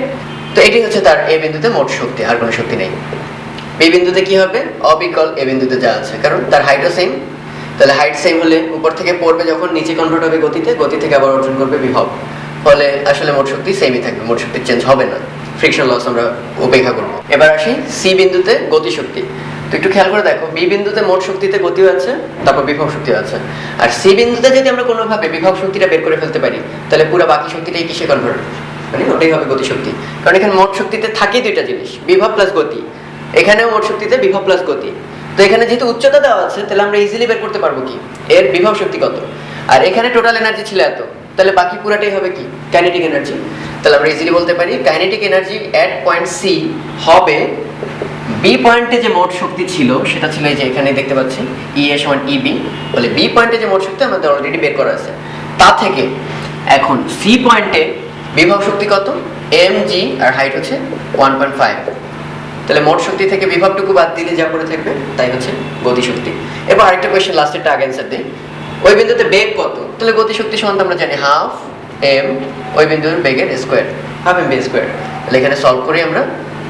তো এটি হচ্ছে তার এ বিন্দুতে মোট শক্তি, আর কোনো শক্তি নেই। বি বিন্দুতে কি হবে, অবিকল এ বিন্দুতে যা আছে, কারণ তার হাইটও সেম, তাহলে হাইট সেম হলে উপর থেকে পড়বে যখন নিচে কনভার্ট হবে গতিতে, গতি থেকে আবার অর্জন করবে বিভব, ফলে আসলে মোট শক্তি সেমই থাকবে, মোট শক্তি চেঞ্জ হবে না, ফ্রিকশন লস আমরা উপেক্ষা করব। এবার আসি সি বিন্দুতে গতিশক্তি। তো একটু খেয়াল করে দেখো বি বিন্দুতে মোট শক্তিতে গতিও আছে, তারপর বিভব শক্তিও আছে, আর সি বিন্দুতে যদি আমরা কোনোভাবে বিভব শক্তিটা বের করে ফেলতে পারি, তাহলে পুরো বাকি শক্তিটাই কিসে কনভার্ট, মানে ওটাই হবে গতিশক্তি। কারণ এখানে মোট শক্তিতে থাকে দুইটা জিনিস, বিভব প্লাস গতি, এখানেও মোট শক্তিতে বিভব প্লাস গতি। তো এখানে যেহেতু উচ্চতা দেওয়া আছে, তাহলে আমরা ইজিলি বের করতে পারবো কি এর বিভব শক্তি কত। আর এখানে টোটাল এনার্জি ছিল এত, তাহলে বাকি পুরাটাই হবে কি কাইনেটিক এনার্জি। তাহলে আমরা ইজিলি বলতে পারি কাইনেটিক এনার্জি এট পয়েন্ট সি হবে বি পয়েন্টে যে মোট শক্তি ছিল সেটা ছিল এই যে এখানে দেখতে পাচ্ছি ই এ সমান ই বি, বলে বি পয়েন্টে যে মোট শক্তি আমাদের অলরেডি বের করা আছে, তা থেকে এখন সি পয়েন্টে বিভব শক্তি কত, এম জি আর হাইট হচ্ছে 1.5, তাহলে মোট শক্তি থেকে বিভবটুকু বাদ দিলে যা পড়ে থাকবে তাই হচ্ছে গতিশক্তি। এবার আরেকটা কোয়েশ্চেন লাস্টেরটা আগে অ্যান্সার দিই, ওই বিন্দুতে বেগ কত, তাহলে গতিশক্তি সমান আমরা জানি হাফ এম ওই বিন্দুর বেগের square, half M V square. তাহলে এখানে সলভ করে আমরা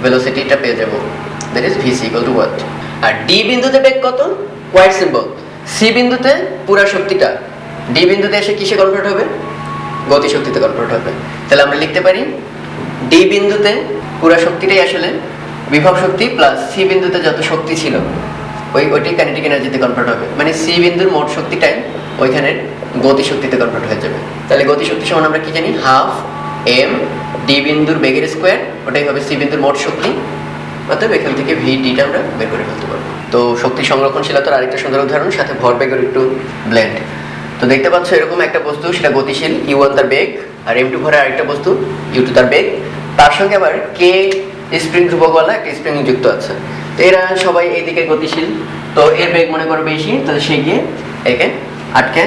ভেলোসিটিটা পেয়ে যাবো, that is VC equal to what. আর ডি বিন্দুতে বেগ কত, কোয়াইট সিম্পল, সি বিন্দুতে পুরা শক্তিটা ডি বিন্দুতে এসে কিসে কনভার্ট হবে, গতিশক্তিতে কনভার্ট হবে। তাহলে আমরা লিখতে পারি ডি বিন্দুতে পুরা শক্তিটাই আসলে বিভব শক্তি প্লাস সি বিন্দুতে যত শক্তি ছিল ওইটাই কাইনেটিক এনার্জিতে কনভার্ট হবে, মানে সি বিন্দুর মোট শক্তিটাই ওইখানের গতিশক্তিতে কনভার্ট হয়ে যাবে। তাহলে গতিশক্তি সমান আমরা কি জানি, হাফ এম ডি বিন্দুর বেগের স্কোয়ার, ওটাই হবে সি বিন্দুর মোট শক্তি, অতএব এখান থেকে ভি ডিটা আমরা বের করে ফেলতে পারবো। তো শক্তি সংরক্ষণশীলতার আরেকটা সুন্দর উদাহরণ, সাথে ভরবেগের একটু ব্লেন্ড। তো দেখতে পাচ্ছ এরকম একটা বস্তু, সেটা গতিশীল, ইউ1 তার বেগ, আর এম2 ভরে আরেকটা বস্তু ইউ2 তার বেগ, তার সঙ্গে আবার কে স্প্রিং ধ্রুবকওয়ালা একটা স্প্রিং যুক্ত আছে। তো এরা সবাই এইদিকে গতিশীল, তো এর বেগ মনে করো বেশি, তাহলে সে গিয়ে একে আটকে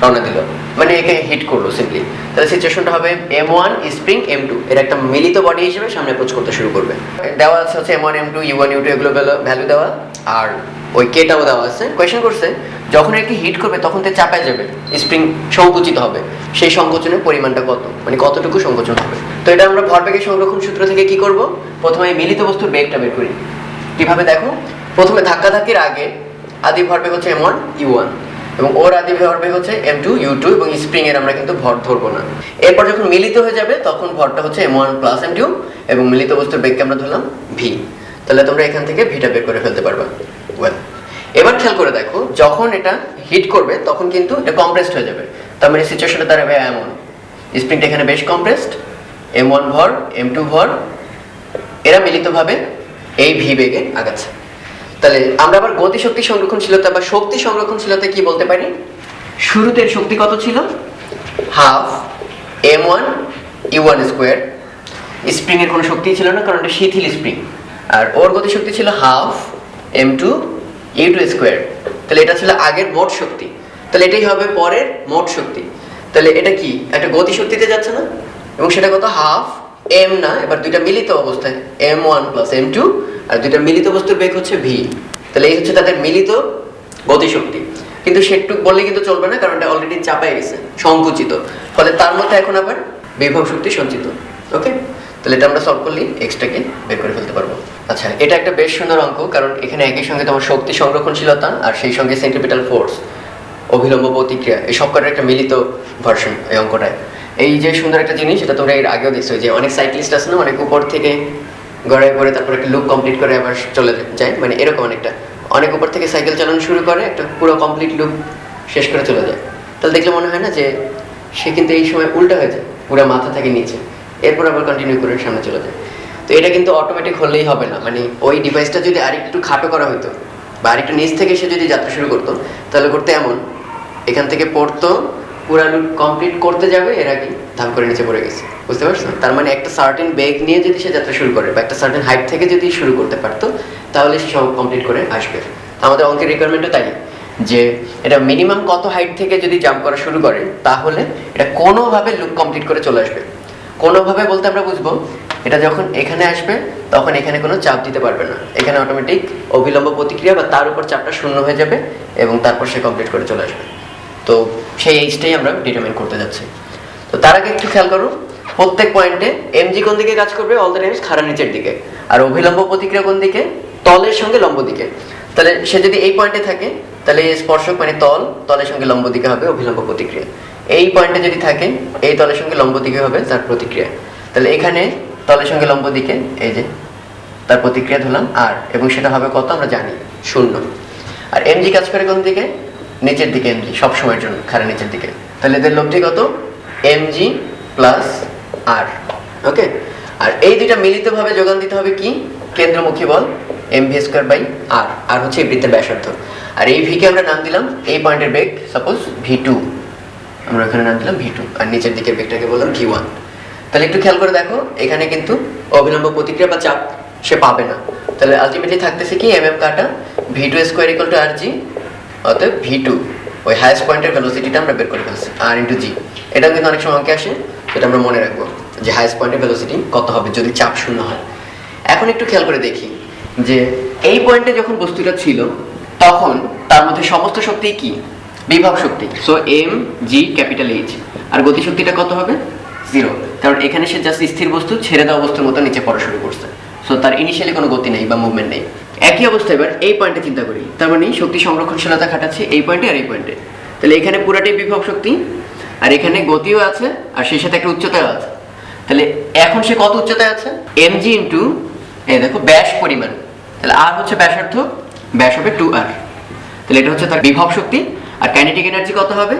রওনা দিল, মানে একে হিট করলো সিম্পলি। তাহলে সিচুয়েশনটা হবে m1 স্প্রিং m2 এর একটা মিলিত বডি হিসেবে সামনে অ্যাপ্রোচ করতে শুরু করবে। দেওয়া আছে হচ্ছে m1 m2 u1 u2 এগুলো ভ্যালু দেওয়া, আর ওই কেটাও দেওয়া আছে। কোয়েশ্চেন করছে যখন একে হিট করবে তখন তো চাপায় যাবে, স্প্রিং সংকুচিত হবে, সেই সংকোচনের পরিমাণটা কত, মানে কতটুকু সংকোচন হবে। তো এটা আমরা ভরবেগের সংরক্ষণ সূত্র থেকে কি করব, প্রথমে মিলিত বস্তুর বেগটা বের করি। কিভাবে দেখো, প্রথমে ধাক্কাধাক্কির আগে আদি ভরবেগ হচ্ছে m1 u1 এবং ওর আদি ভরবেগ হচ্ছে m2 u2, এবং স্প্রিং এর আমরা কিন্তু ভর ধরবো না। এরপর যখন মিলিত হয়ে যাবে তখন ভরটা হচ্ছে m1 প্লাস m2 এবং মিলিত বস্তুর বেগকে আমরা ধরলাম v। তাহলে তোমরা এখান থেকে ভিটা বের করে ফেলতে পারবা। ওয়েল, এবার খেয়াল করে দেখো যখন এটা হিট করবে তখন কিন্তু এটা কম্প্রেসড হয়ে যাবে, তার মানে সিচুয়েশনটা দাঁড়াবে এমন, স্প্রিংটা এখানে বেশ কম্প্রেসড, m1 ভর m2 ভর, এরা মিলিতভাবে এই ভি বেগে আগাচ্ছে। তাহলে আমরা আবার গতিশক্তি সংরক্ষণশীলতা বা শক্তি সংরক্ষণশীলতা কি বলতে পারি, শুরুতে শক্তি কত ছিল, half m1 u1 square, spring এর কোনো শক্তি ছিল না কারণ এটা শিথিল স্প্রিং, আর ওর গতিশক্তি ছিল হাফ m2 u2 স্কোয়ার। তাহলে এটা ছিল আগের মোট শক্তি, তাহলে এটাই হবে পরের মোট শক্তি। তাহলে এটা কি একটা গতিশক্তিতে যাচ্ছে না, এবং সেটা কত, হাফ m না, এবার দুইটা মিলিত অবস্থায় m1 প্লাস m2, আর দুইটা মিলিত বস্তুর বেগ হচ্ছে v। তাহলে এই হচ্ছে তাদের মিলিত গতিশক্তি। কিন্তু সেটুক বললে কিন্তু চলবে না, কারণ এটা অলরেডি চাপায় গেছে, সংকুচিত, ফলে তার মধ্যে এখন আবার বিভব শক্তি সঞ্চিত। ওকে, তাহলে এটা আমরা সলভ করলে এক্সট্রাকে বের করে ফেলতে পারবো। আচ্ছা, এটা একটা বেশ সুন্দর অঙ্ক, কারণ এখানে একই সঙ্গে তোমার শক্তি সংরক্ষণশীলতা আর সেই সঙ্গে সেন্ট্রিপিটাল ফোর্স, অভিলম্ব প্রতিক্রিয়া, এই সবকটার একটা মিলিত ভার্সন এই অঙ্কটায়। এই যে সুন্দর একটা জিনিস, এটা তোমরা এর আগেও দেখছো যে অনেক সাইক্লিস্ট আছে না, অনেক উপর থেকে গড়ায় পড়ে তারপর একটা লুপ কমপ্লিট করে আবার চলে যায়, মানে এরকম অনেক উপর থেকে সাইকেল চালানো শুরু করে, একটা পুরো কমপ্লিট লুপ শেষ করে চলে যায়। তাহলে দেখলে মনে হয় না যে সে কিন্তু এই সময় উল্টা হয়ে যায়, পুরো মাথা থেকে নিচে, এরপর আবার কন্টিনিউ করে সামনে চলে যায়। তো এটা কিন্তু অটোমেটিক হলেই হবে না, মানে ওই ডিভাইসটা যদি আরেকটু খাটো করা হতো বা আরেকটু নিচ থেকে সে যদি যাত্রা শুরু করতো, তাহলে করতে এমন এখান থেকে পড়তো, পুরা লুপ কমপ্লিট করতে যাবে, এর আগে ধাম করে নিচে পড়ে গেছে। বুঝতে পারছো? তার মানে একটা সার্টেন বেগ নিয়ে যদি সে যাত্রা শুরু করে বা একটা সার্টেন হাইট থেকে যদি শুরু করতে পারতো, তাহলে সে সব কমপ্লিট করে আসবে। আমাদের অঙ্কের রিকোয়ারমেন্টও তাই, যে এটা মিনিমাম কত হাইট থেকে যদি জাম্প করা শুরু করে তাহলে এটা কোনোভাবে লুপ কমপ্লিট করে চলে আসবে। কোনোভাবে বলতে আমরা বুঝবো এটা যখন এখানে আসবে তখন এখানে কোনো চাপ দিতে পারবে না, এখানে অটোমেটিক অবিলম্ব প্রতিক্রিয়া বা তার উপর চাপটা শূন্য হয়ে যাবে এবং তারপর সে কমপ্লিট করে চলে আসবে। তো সেই এইচটাই আমরা ডিটারমাইন করতে যাচ্ছি। তো তার আগে একটু খেয়াল করো, প্রত্যেক পয়েন্টে এমজি কোন দিকে কাজ করবে? অল দ্য টাইমস খাড়া নিচের দিকে। আর অভিলম্ব প্রতিক্রিয়া কোন দিকে? তলের সঙ্গে লম্ব দিকে। তাহলে সে যদি এই পয়েন্টে থাকে তাহলে এই স্পর্শক মানে তলের সঙ্গে লম্ব দিকে হবে অভিলম্ব প্রতিক্রিয়া। এই পয়েন্টে যদি থাকে এই তলের সঙ্গে লম্ব দিকে হবে তার প্রতিক্রিয়া। তাহলে এখানে তলের সঙ্গে লম্ব দিকে এই যে তার প্রতিক্রিয়া ধরলাম আর, এবং সেটা হবে কত আমরা জানি, 0। আর এমজি কাজ করে কোন দিকে? নিচের দিকে এমজি, সব সময়ের জন্য খাড়া নিচের দিকে। তাহলে এদের লব্ধি কত? এমজি প্লাস আর। ওকে, আর এই দুইটা মিলিতভাবে যোগান দিতে হবে কি? কেন্দ্রমুখী বল mv স্কয়ার বাই আর। আর হচ্ছে এই বৃত্তের ব্যাসার্ধ। আর এই ভি কে আমরা নাম দিলাম এই পয়েন্টের বেগ, সাপোজ v2, আমরা এখানে নাম দিলাম v2, আর নিচের দিকের বেগটাকে বললাম v1। তাহলে একটু খেয়াল করে দেখো, এখানে কিন্তু অবিলম্ব প্রতিক্রিয়া বা চাপ সে পাবে না। তাহলে আলটিমেটলি থাকতেছে কি? mm কাটা v2 square equal to rg। অতএব v2 ওই হাইয়েস্ট পয়েন্টের ভেলোসিটিটা আমরা বের করে ফেলছি, r ইন্টু g। এটা কিন্তু অনেক সময় অঙ্কে আসে, সেটা আমরা মনে রাখবো যে হাইয়েস্ট পয়েন্টের ভেলোসিটি কত হবে যদি চাপ শূন্য হয়। এখন একটু খেয়াল করে দেখি যে এই পয়েন্টে যখন বস্তুটা ছিল তখন তার মধ্যে সমস্ত শক্তি কি? বিভব শক্তি। So M G capital H. আর গতিশক্তিটা কত হবে? 0, কারণ এখানে সে জাস্ট স্থির বস্তু ছেড়ে দেওয়া বস্তুর মতো নিচে পড়া শুরু করছে। সো তার ইনিশিয়ালি কোনো গতি নেই বা মুভমেন্ট নেই। একই অবস্থা এবার এই পয়েন্টে চিন্তা করি, তার মানে শক্তি সংরক্ষণশীলতা খাটাচ্ছে এই পয়েন্টে আর এই পয়েন্টে। তাহলে এখানে পুরাটাই বিভব শক্তি, আর এখানে গতিও আছে, আর সেই সাথে একটা উচ্চতাও আছে। তাহলে এখন সে কত উচ্চতায় আছে? mg ইন্টু এই দেখো ব্যাস পরিমাণ, তাহলে আর হচ্ছে ব্যাসার্ধ, ব্যাস হবে 2r। তাহলে এটা হচ্ছে তার বিভব শক্তি। আর কাইনেটিক এনার্জি কত হবে?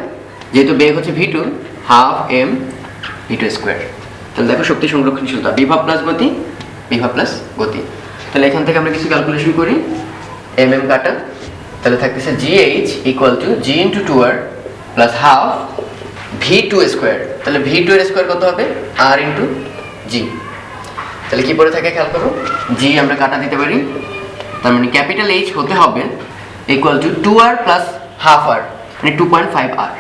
যেহেতু বেগ হচ্ছে v2, half m v2 square. তাহলে দেখো শক্তি সংরক্ষণশীলতা বিভব প্লাস গতি, বিভব প্লাস গতি। তাহলে এখান থেকে আমরা কিছু ক্যালকুলেশন করি, mm কাটা, তাহলে থাকতেছে gh equal to g into 2r plus half v2 square. তাহলে v2 এর স্কয়ার কত হবে? r into g। তাহলে কি পড়ে থাকে খেয়াল করো, g আমরা কাটা দিতে পারি, তার মানে ক্যাপিটাল H হতে হবে equal to 2r plus half r, মানে 2.5r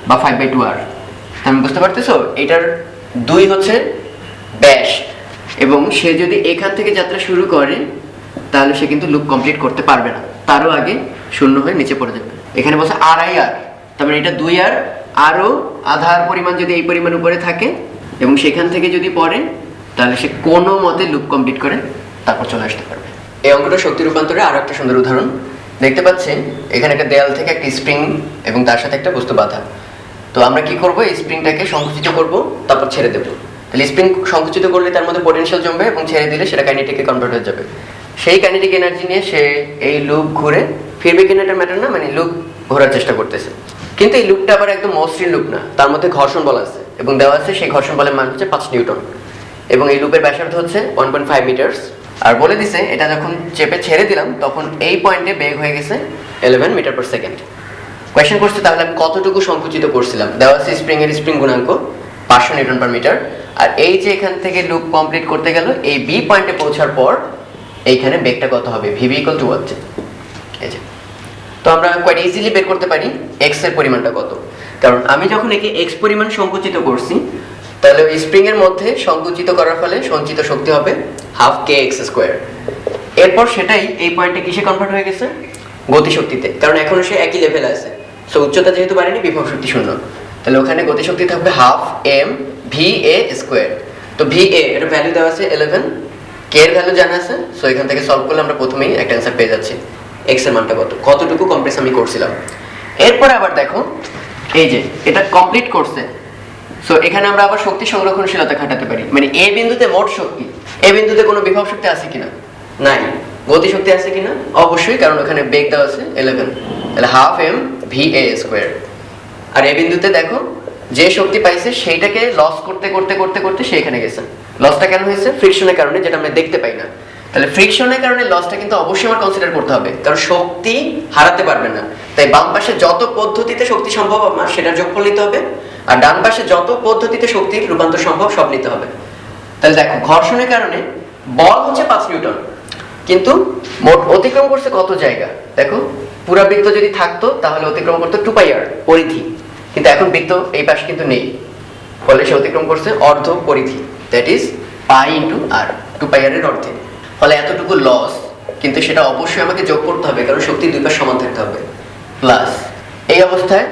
বা 5/2r। আমি বুঝতে পারতেছো এটার 2 হচ্ছে ব্যাস, এবং সে যদি এখান থেকে যাত্রা শুরু করে তাহলে সে কিন্তু লুপ কমপ্লিট করতে পারবে না, তারও আগে শূন্য হয়ে নিচে পড়ে যাবে। এখানে বলছে RIR, তার মানে এটা 2r, আরও আধার পরিমাণ যদি এই পরিমাণ উপরে থাকে এবং সেখান থেকে যদি পড়ে তাহলে সে কোনো মতে লুপ কমপ্লিট করে তারপর চলে আসতে পারবে। এই অঙ্কটা শক্তি রূপান্তরে আরো একটা সুন্দর উদাহরণ দেখতে পাচ্ছেন। এখানে একটা দেয়াল থেকে একটা স্প্রিং এবং তার সাথে একটা বস্তু বাঁধা। তো আমরা কি করব? এই স্প্রিংটাকে সংকুচিত করব, তারপর ছেড়ে দেব। তাহলে স্প্রিং সংকুচিত করলে তার মধ্যে পোটেনশিয়াল জমবে এবং ছেড়ে দিলে সেটা কাইনেটিকে কনভার্ট হয়ে যাবে। সেই কাইনেটিক এনার্জি নিয়ে সে এই লুপ ঘুরে ফিরবে কিনা এটা ম্যাটার না, মানে লুপ ঘোরার চেষ্টা করতেছে। কিন্তু এই লুপটা আবার একদম মসৃণ লুপ না, তার মধ্যে ঘর্ষণ বল আছে এবং দেওয়া আছে সেই ঘর্ষণ বলের মান হচ্ছে 5 নিউটন, এবং এই লুপের ব্যাসার্ধ হচ্ছে 1.5 মিটার্স। আর বলে দিছে এটা যখন চেপে ছেড়ে দিলাম তখন এই পয়েন্টে বেগ হয়ে গেছে 11 মিটার পার সেকেন্ড। কোয়েশ্চেন করছে তাহলে আমি কতটুকু সংকুচিত করছিলাম? দেওয়া আছে স্প্রিং এর স্প্রিং গুণাঙ্ক 500 নিউটন পার মিটার। আর এই যে এখান থেকে লুপ কমপ্লিট করতে গেল এই বি পয়েন্টে পৌঁছার পর এইখানে বেগটা কত হবে? VV equal to what. এই যে তো আমরা কোয়াইট ইজিলি বের করতে পারি এক্স এর পরিমাণটা কত, কারণ আমি যখন একে এক্স পরিমাণ সংকুচিত করছি তাহলে ওই স্প্রিং এর মধ্যে সংকুচিত করার ফলে সঞ্চিত শক্তি হবে হাফ কে এক্স স্কোয়ার। এরপর সেটাই এই পয়েন্টে কিসে কনভার্ট হয়ে গেছে? গতিশক্তিতে, কারণ এখনো সে একই লেভেল আছে। সো উচ্চতা যেহেতু বাড়েনি, বিভব শক্তি শূন্য, তাহলে ওখানে গতিশক্তি থাকবে half M V A square. তো ভি এ এর ভ্যালু দেওয়া আছে 11, কে এর ভ্যালু জানা আছে। সো এখান থেকে সলভ করলে আমরা প্রথমেই একটা অ্যান্সার পেয়ে যাচ্ছি এক্স এর মানটা কত, কতটুকু কমপ্রেস আমি করছিলাম। এরপরে আবার দেখো এই যে এটা কমপ্লিট করছে। সো এখানে আমরা আবার শক্তি সংরক্ষণশীলতা খাটাতে পারি, মানে এ বিন্দুতে মোট শক্তি, এ বিন্দুতে কোনো বিভব শক্তি আছে কিনা? নাই। গতি শক্তি আছে কিনা? অবশ্যই, কারণ ওখানে বেগ দেওয়া আছে 11, তাহলে half M V A square. আর এ বিন্দুতে দেখো যে শক্তি পাইছে সেইটাকে লস করতে করতে করতে করতে সে এখানে গেছে। লসটা কেন হয়েছে? ফ্রিকশনের কারণে, যেটা আমরা দেখতে পাই না। তাহলে ফ্রিকশনের কারণে লসটা কিন্তু অবশ্যই আমার কনসিডার করতে হবে, কারণ শক্তি হারাতে পারবে না। তাই বাম পাশে যত পদ্ধতিতে শক্তি সম্ভব আমার সেটার যোগফল নিতে হবে, আর ডান পাশে যত পদ্ধতিতে শক্তির রূপান্তর সম্ভব সব নিতে হবে। তাহলে দেখো ঘর্ষণের কারণে বল হচ্ছে 5 নিউটন, কিন্তু মোট অতিক্রম করছে কত জায়গা দেখো, পুরা বৃত্ত যদি থাকতো তাহলে অতিক্রম করতো 2πr পরিধি, কিন্তু এখন বৃত্ত এই পাশে কিন্তু নেই, ফলে সে অতিক্রম করছে অর্ধ পরিধি, that is pi into r, 2πr এর অর্ধে। ফলে এতটুকু লস, কিন্তু সেটা অবশ্যই আমাকে যোগ করতে হবে কারণ শক্তি দুই পাশ সমান থাকতে হবে, প্লাস এই অবস্থায়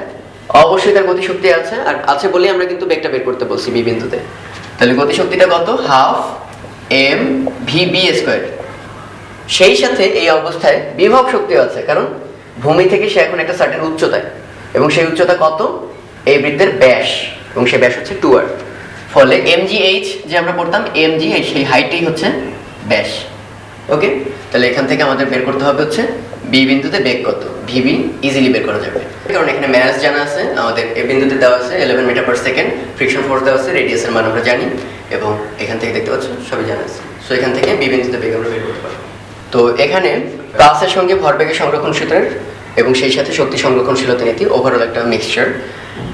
অবশ্যই তার গতিশক্তি আছে, আর আছে বলেই আমরা কিন্তু বেগটা বের করতে বলছি বি বিন্দুতে। তাহলে গতিশক্তিটা কত, half M v b square. সেই সাথে এই অবস্থায় বিভব শক্তিও আছে, কারণ ভূমি থেকে সে এখন একটা সার্টেন উচ্চতায়, এবং সেই উচ্চতা কত, এই বৃত্তের ব্যাস, এবং সেই ব্যাস হচ্ছে 2r। ফলে mgh যে আমরা পড়তাম, mgh সেই হাইটই হচ্ছে ব্যাস। ওকে, তাহলে এখান থেকে আমাদের বের করতে হবে হচ্ছে বি বিন্দুতে বেগ কত, ভিবি ইজিলি বের করা যাবে, কারণ এখানে ম্যাস জানা আছে, আমাদের এ বিন্দুতে দেওয়া আছে 11 metre per second, friction force দেওয়া আছে, রেডিয়াসের মান আমরা জানি, এবং এখান থেকে দেখতে পাচ্ছ সবই জানা আছে। সো এখান থেকে বি বিন্দুতে বেগ আমরা বের করতে পারবো। তো এখানে প্লাসের সঙ্গে ভরবেগের সংরক্ষণ সূত্রের এবং সেই সাথে শক্তি সংরক্ষণশীলতা নীতি ওভারঅল একটা মিক্সচার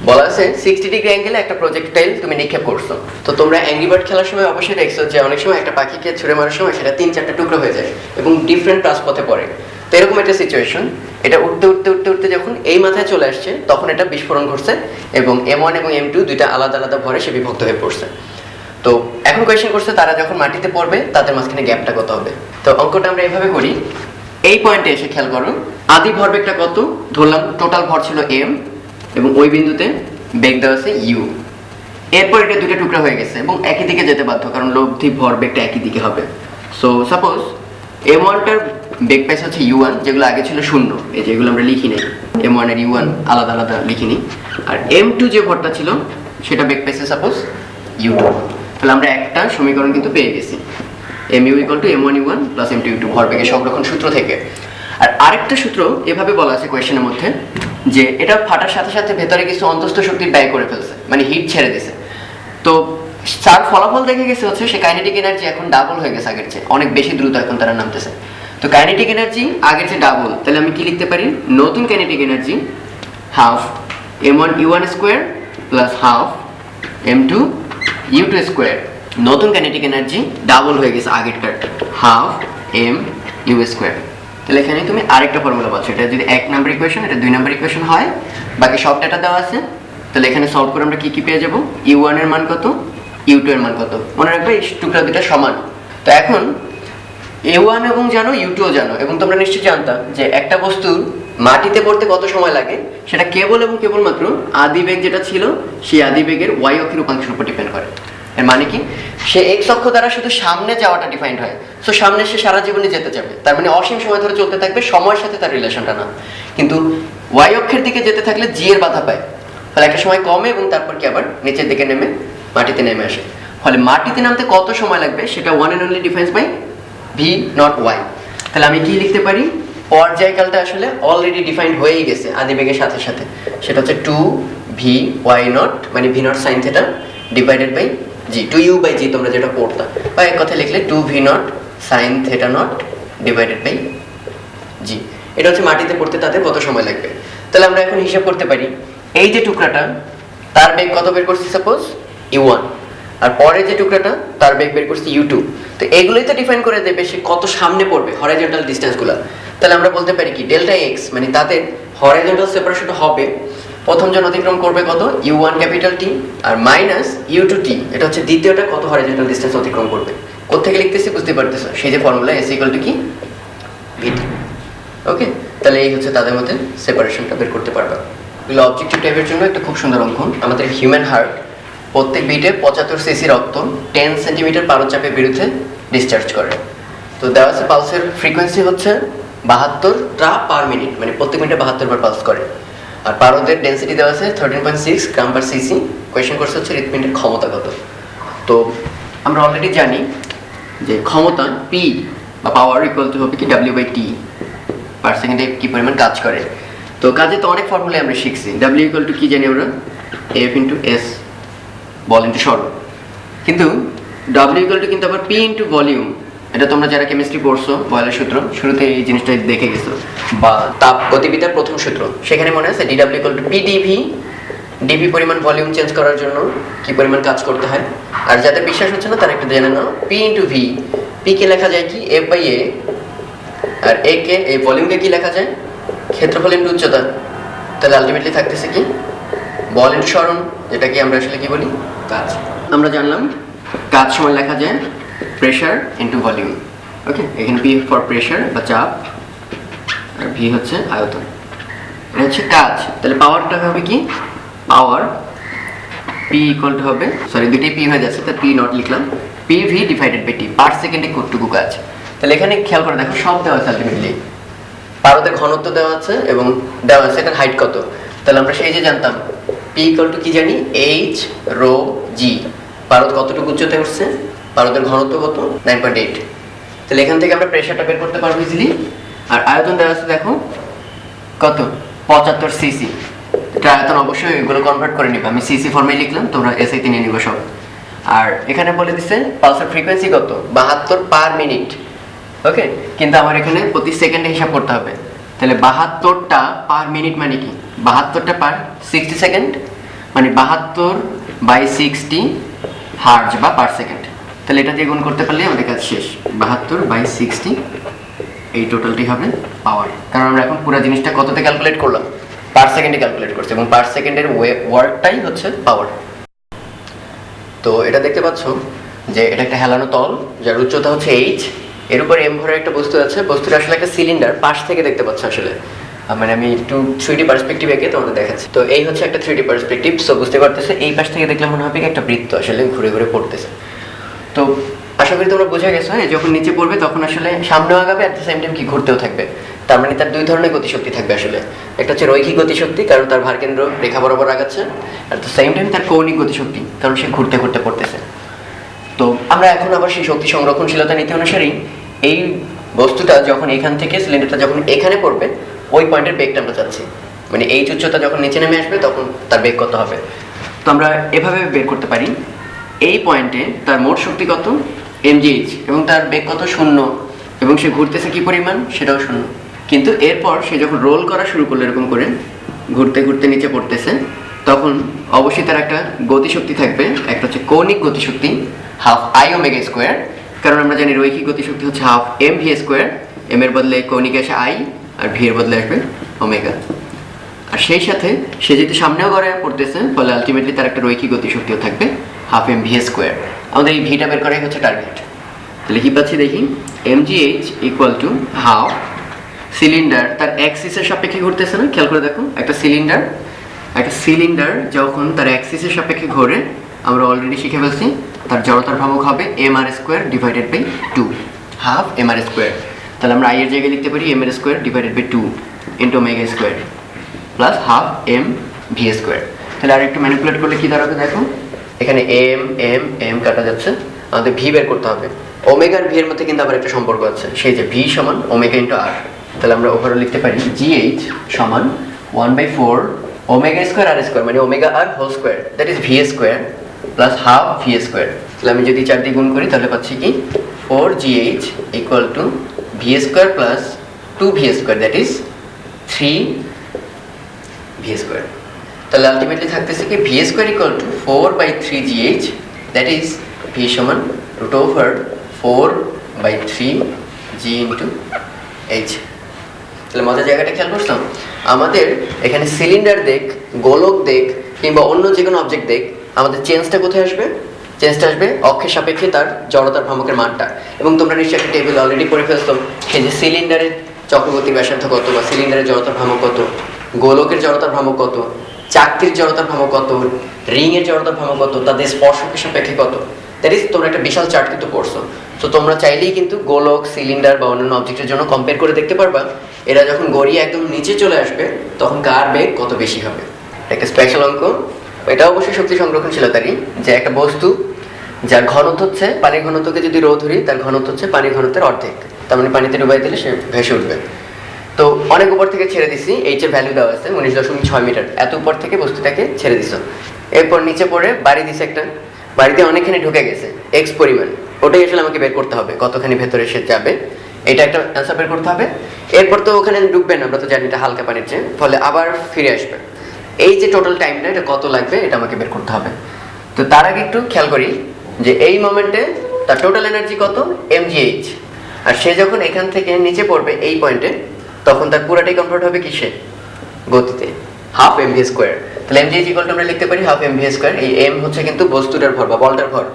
বলা আছে। 60 ডিগ্রি অ্যাঙ্গেলে একটা প্রজেক্টাইল তুমি নিক্ষেপ করছো, তো তোমরা অ্যাংরি বার্ড খেলার সময় অবশ্যই দেখছো যে অনেক সময় একটা পাখিকে ছুঁড়ে মারার সময় সেটা 3-4টা টুকরো হয়ে যায় এবং ডিফারেন্ট রাজপথে পড়ে। তো এরকম একটা সিচুয়েশন, এটা উঠতে উঠতে উঠতে উঠতে যখন এই মাথায় চলে আসছে তখন এটা বিস্ফোরণ ঘটছে এবং M1 এবং M2 দুইটা আলাদা আলাদা ভরে সে বিভক্ত হয়ে পড়ছে। তো এখন কোয়েশ্চেন করছে তারা যখন মাটিতে পড়বে তাদের মাঝখানে গ্যাপটা কত হবে। তো অঙ্কটা আমরা এইভাবে করি, এই পয়েন্টে এসে খেয়াল করো, আদি ভরবেগটা কত ধরলাম, টোটাল ভর ছিল m এবং ওই বিন্দুতে বেগ দেওয়া আছে u। এরপর এটা দুটো টুকরা হয়ে গেছে এবং একই দিকে যেতে বাধ্য, কারণ লব্ধি ভরবেগটা একই দিকে হবে। সো সাপোজ m1 টার বেগ পাইছে হচ্ছে u1, যেগুলো আগে ছিল 0, এই যেগুলো আমরা লিখি নাই, m1 এর u1 আলাদা আলাদা লিখিনি, আর m2 যে ভরটা ছিল সেটা বেগ পাইছে সাপোজ u2। তাহলে আমরা একটা সমীকরণ কিন্তু পেয়ে গেছি, mu = m1 u1 + m2 u2 ভরবেগের সংরক্ষণ সূত্র থেকে। আর আরেকটা সূত্র এভাবে বলা আছে কোয়েশ্চেনের মধ্যে যে এটা ফাটার সাথে সাথে ভেতরে কিছু অন্তস্থ শক্তি ব্যয় করে ফেলছে, মানে হিট ছেড়ে দিছে। তো তার ফলাফল দেখে গেছে হচ্ছে সে কাইনেটিক এনার্জি এখন ডাবল হয়ে গেছে আগের চেয়ে, অনেক বেশি দ্রুত এখন তারা নামতেছে। তো কাইনেটিক এনার্জি আগের চেয়ে ডাবল, তাহলে আমি কি লিখতে পারি, নতুন kinetic energy half m1 u1 square plus half m2 u2 square. নতুন কাইনেটিক এনার্জি ডাবল হয়ে গেছে আগেরটার, হাফ m u স্কয়ার। তাহলে এখানে তুমি আরেকটা ফর্মুলা পাচ্ছ, এটা যদি 1 নাম্বার ইকুয়েশন, এটা 2 নাম্বার ইকুয়েশন হয়, বাকি সব ডাটা দেওয়া আছে। তাহলে এখানে সলভ করে আমরা কি কি পেয়ে যাব, u1 এর মান কত, u2 এর মান কত, মনে রাখবে এই টুকরা দুটো সমান। তো এখন a1 এবং জানো u2 ও জানো, এবং তোমরা নিশ্চয়ই জানতা যে একটা বস্তু মাটিতে পড়তে কত সময় লাগে সেটা কেবল এবং কেবলমাত্র আদি বেগ যেটা ছিল সেই আদি বেগের y অক্ষের উপাংশের উপর ডিপেন্ড করে। এর মানে কি, সে x অক্ষ দ্বারা শুধু সামনে যাওয়াটা ডিফাইন্ড হয়, সো সামনে সে সারা জীবনে যেতে যাবে, তার মানে অসীম সময় ধরে চলতে থাকবে, সময়ের সাথে তার রিলেশনটা না। কিন্তু y অক্ষের দিকে যেতে থাকলে g এর বাধা পায়, ফলে একটা সময় কমে এবং তারপর কি আবার নিচের দিকে নেমে মাটিতে নেমে আসে। ফলে মাটিতে নামতে কত সময় লাগবে সেটা one and only defines by v not y। তাহলে আমি কি লিখতে পারি, পর্যায়কালটা আসলে অলরেডি ডিফাইন্ড হয়েই গেছে আদিবেগের সাথে সাথে, সেটা হচ্ছে 2v y0 মানে v not sin theta divided by g, 2u/g তোমরা যেটা পড়তা, বা এক কথায় লিখলে 2v0 sin theta not divided by g। এটা হচ্ছে মাটিতে পড়তে তাদের কত সময় লাগবে। তাহলে আমরা এখন হিসাব করতে পারি, এই যে টুকরাটা তার বেগ কত বের করছি, সাপোজ u1, আর পরে যে টুকরাটা তার বেগ বের করছি u2। তো এগুলোই তো ডিফাইন করে দেবে সে কত সামনে পড়বে, হরাইজন্টাল ডিসটেন্সগুলো। তাহলে আমরা বলতে পারি কি, ডেল্টা x মানে তাদের হরাইজন্টাল সেপারেশনটা হবে, প্রথম জন অতিক্রম করবে কত, u1 ক্যাপিটাল T আর মাইনাস u2 t, এটা হচ্ছে দ্বিতীয়টা কত হরাইজন্টাল ডিসটেন্স অতিক্রম করবে। কোত্থেকে লিখতেছি বুঝতে পারতেছো, সেই যে ফর্মুলা s = কি vt। ওকে, তাহলে এই হচ্ছে তাদের মধ্যে সেপারেশনটা বের করতে পারবে। এগুলো অবজেক্টিভ টাইপের জন্য একটা খুব সুন্দর অঙ্কন। আমাদের হিউম্যান হার্ট প্রত্যেক বিটে 75 সিসি রক্ত 10 সেন্টিমিটার পারদচাপের বিরুদ্ধে ডিসচার্জ করে। তো দেওয়া আছে পালসের ফ্রিকোয়েন্সি হচ্ছে 72টা পার মিনিট, মানে প্রত্যেক মিনিটে 72 বার পালস করে। আর পারদের ডেন্সিটি দেওয়া আছে 13.6 গ্রাম পার সিসি। কোয়েশ্চেন করছে হচ্ছে হৃৎপিণ্ডের ক্ষমতা কত। তো আমরা অলরেডি জানি যে ক্ষমতা পি বা পাওয়ার ইকুয়াল টু হবে কি w/t, পার সেকেন্ডে কি পরিমাণ কাজ করে। তো কাজে তো অনেক ফর্মুলা আমরা শিখছি, w = কি জানি আমরা, f * s বল ইন্টু সরণ, কিন্তু w কিন্তু আবার p * ভলিউম। এটা তোমরা যারা কেমিস্ট্রি পড়ছো বয়েলের সূত্র শুরুতে এই জিনিসটা দেখে গেছো, বা তাপ গতিবিদ্যার প্রথম সূত্র, সেখানে মনে আছে dw = pdv, ডিভি পরিমাণ ভলিউম চেঞ্জ করার জন্য কি পরিমাণ কাজ করতে হয়। আর যাদের বিশ্বাস হচ্ছে না তারা একটু জেনে নাও, p * v, p কে লেখা যায় কি f/a আর একে এই ভলিউমকে কি লেখা যায়, ক্ষেত্রফল ইনটু উচ্চতা। তাহলে আলটিমেটলি থাকতেছে কি, বল ইনটু সরণ, যেটাকে আমরা আসলে কি বলি, কাজ। আমরা জানলাম কাজ সমান লেখা যায় প্রেসার ইনটু ভলিউম। ওকে, এখানে পি ফর প্রেসার বা চাপ, আর ভি হচ্ছে আয়তন। এটা হচ্ছে কাজ। তাহলে পাওয়ারটা হবে কি, পাওয়ার পি ইকুয়াল টু হবে, সরি দুটোই পি হয়ে যাচ্ছে, তাই পি নট লিখলাম, P b divided by T, পার সেকেন্ডে কতটুকু কাজ। তাহলে এখানে খেয়াল করে দেখো সব দেওয়া আছে আলটিমেটলি, পারদের ঘনত্ব দেওয়া আছে এবং দেওয়া আছে এটার হাইট কত। তাহলে আমরা সেই যে জানতাম পি ইকুয়াল টু কি জানি, এইচ রো জি, পারদ কতটুকু উচ্চতায় উঠছে, পারদের ঘনত্ব কত, 9.8। তাহলে এখান থেকে আমরা প্রেসারটা বের করতে পারবো ইজিলি। আর আয়তন দেওয়া আছে দেখো কত, 75 সিসি। এটা আয়তন অবশ্যই এগুলো কনভার্ট করে নিবে, আমি সিসি ফর্মে লিখলাম, তোমরা এসআইতে নিয়ে নিবে সব। আর এখানে বলে দিছে পালসের ফ্রিকোয়েন্সি কত, 72 পার মিনিট। ওকে, কিন্তু আমার এখানে প্রতি সেকেন্ডে হিসাব করতে হবে। তাহলে 72টা পার মিনিট মানে কি, 72টা পার 60 সেকেন্ড, মানে 72 বাই 60 হার্জ বা পার সেকেন্ড। তাহলে এটা দিয়ে গুণ করতে পারলে আমাদের কাজ শেষ। 72 বাই 60, এই টোটালটি হবে পাওয়ার। কারণ আমরা এখন পুরো জিনিসটা কততে ক্যালকুলেট করলাম, পার সেকেন্ডে ক্যালকুলেট করছি, এবং পার সেকেন্ডের ওয়ার্কটাই হচ্ছে পাওয়ার। তো এটা দেখতে পাচ্ছ যে এটা একটা হেলানো তল, যার উচ্চতা হচ্ছে এইচ, এর উপর এম ভরের একটা বস্তু আছে। বস্তুটা আসলে একটা সিলিন্ডার, পাশ থেকে দেখতে পাচ্ছ আসলে, মানে আমি একটু 3D পার্সপেক্টিভ এঁকে তোমাদের দেখাচ্ছি। তো এই হচ্ছে একটা 3D পার্সপেক্টিভ। সো বুঝতে পারতেছে এই পাশ থেকে দেখলে মনে হবে একটা বৃত্ত আসলে ঘুরে ঘুরে পড়তেছে। তো আশা করি তোমরা বুঝে গেছো, যখন নিচে পড়বে তখন আসলে সামনেও আগাবে, অ্যাট দ্য সেম টাইম কি ঘুরতেও থাকবে। তার মানে তার দুই ধরনের গতিশক্তি থাকবে আসলে, একটা হচ্ছে রৈখিক গতিশক্তি, কারণ তার ভারকেন্দ্র রেখা বরাবর আগাচ্ছে, আর দ্য সেম টাইম তার কৌণিক গতিশক্তি, কারণ সে ঘুরতে ঘুরতে পড়তেছে। তো আমরা এখন আবার সেই শক্তি সংরক্ষণশীলতা নীতি অনুসারেই এই বস্তুটা যখন এখান থেকে সিলিন্ডারটা যখন এখানে পড়বে, ওই পয়েন্টের বেগটা আমরা চাচ্ছি, মানে এই উচ্চতা যখন নিচে নেমে আসবে তখন তার বেগ কত হবে। তো আমরা এভাবে বের করতে পারি, এই পয়েন্টে তার মোট শক্তি কত, mgh, এবং তার বেগ কত, 0, এবং সে ঘুরতেছে কি পরিমাণ, সেটাও 0। কিন্তু এরপর সে যখন রোল করা শুরু করলো এরকম করে ঘুরতে ঘুরতে নিচে পড়তেছে, তখন অবশ্যই তার একটা গতিশক্তি থাকবে, একটা হচ্ছে কৌণিক গতিশক্তি, হাফ আই ওমেগা স্কোয়ার। কারণ আমরা জানি রৈখিক গতিশক্তি হচ্ছে half M v square, m এর বদলে কৌণিক আসে আই, আর ভি এর বদলে আসবে ওমেগা। আর সেই সাথে সে যেহেতু সামনেও গড়ে পড়তেছে, ফলে আলটিমেটলি তার একটা রৈখিক গতিশক্তিও থাকবে, হাফ এম ভি স্কোয়ার। আমাদের এই ভিটা বের করাই হচ্ছে টার্গেট। তাহলে কি পাচ্ছি দেখি, mgh equal to half, cylinder তার অ্যাক্সিসের সাপেক্ষে ঘুরতেছে না, খেয়াল করে দেখো, একটা সিলিন্ডার যখন তার অ্যাক্সিসের সাপেক্ষে ঘোরে, আমরা অলরেডি শিখে ফেলছি তার জড়তার ভ্রামক হবে mr square divided by 2, half mr square. তাহলে আমরা আই এর জায়গায় লিখতে পারি m এর square divided by 2 into omega square plus half M v square. তাহলে আর একটু ম্যানিপুলেট করলে কি দাঁড়াবে দেখো, এখানে এম কাটা যাচ্ছে, আমাদের ভি বের করতে হবে। ওমেগা আর ভি এর মধ্যে কিন্তু আবার একটা সম্পর্ক আছে, সেই যে ভি সমান ওমেগা ইন্টু আর। তাহলে আমরা ওভারঅল লিখতে পারি জিএইচ সমান 1/4 ওমেগা স্কোয়ার আর স্কোয়ার, মানে omega r whole square, that is v square plus half v square. তাহলে আমি যদি 4 দিয়ে গুণ করি তাহলে পাচ্ছি কি 4gh equal to V square plus two V square, that is 3ভি স্কোয়ার। তাহলে আলটিমেটলি থাকতেছে কি V square equal to 4/3gh, that is V সমান √4/3g ইন্টু এইচ। তাহলে মজার জায়গাটা খেয়াল করছিলাম, আমাদের এখানে সিলিন্ডার দেখ, গোলক দেখ, কিংবা অন্য যে কোনো অবজেক্ট দেখ, আমাদের চেঞ্জটা কোথায় আসবে, চেঞ্জটা আসবে অক্ষের সাপেক্ষে তার জড়তার ভ্রামকের মানটা। এবং তোমরা নিশ্চয়ই একটা টেবিল অলরেডি পড়ে ফেলছো, সেই যে সিলিন্ডারের চক্রগতির ব্যাসার্ধ কত, বা সিলিন্ডারের জড়তার ভ্রামক কত, গোলকের জড়তার ভ্রামক কত, চাকতির জড়তার ভ্রামক কত, রিং এর জড়তার ভ্রামক কত, তাদের স্পর্শকের সাপেক্ষে কত, দ্যাট ইজ তোমরা একটা বিশাল চার্ট কিন্তু পড়ছো। তো তোমরা চাইলেই কিন্তু গোলক, সিলিন্ডার বা অন্যান্য অবজেক্টের জন্য কম্পেয়ার করে দেখতে পারবা, এরা যখন গড়িয়ে একদম নিচে চলে আসবে তখন কার বেগ কত বেশি হবে। একটা স্পেশাল অঙ্ক, এটা অবশ্যই শক্তি সংরক্ষণশীলতারই, যে একটা বস্তু যার ঘনত্ব হচ্ছে পানির ঘনত্বকে যদি রো ধরি, তার ঘনত্ব হচ্ছে পানির ঘনত্বের অর্ধেক, তার মানে পানিতে ডুবাই দিলে সে ভেসে উঠবে। তো অনেক উপর থেকে ছেড়ে দিছি, এইচ এর ভ্যালু দেওয়া আছে 19.6 মিটার, এত উপর থেকে বস্তুটাকে ছেড়ে দিছো, এরপর নিচে পড়ে বাড়ি দিছে, একটা বাড়িতে অনেকখানি ঢুকে গেছে এক্স পরিমাণ, ওটাই আসলে আমাকে বের করতে হবে কতখানি ভেতরে সে যাবে, এটা একটা অ্যান্সার বের করতে হবে। এরপর তো ওখানে ডুববে না, আমরা তো জানি এটা হালকা পানির চেয়ে, ফলে আবার ফিরে আসবে। এই যে টোটাল টাইমটা, এটা কত লাগবে এটা আমাকে বের করতে হবে। তো তার আগে একটু খেয়াল করি যে এই মোমেন্টে তার টোটাল এনার্জি কত, mgh, আর সে যখন এখান থেকে নিচে পড়বে এই পয়েন্টে, তখন তার পুরাটাই কনভার্ট হবে কিসে? গতিতে, হাফ mv স্কয়ার। তাহলে mg ইকুয়াল আমরা লিখতে পারি হাফ mv স্কয়ার। এই m হচ্ছে কিন্তু বস্তুটার ভর বা বলটার ভর।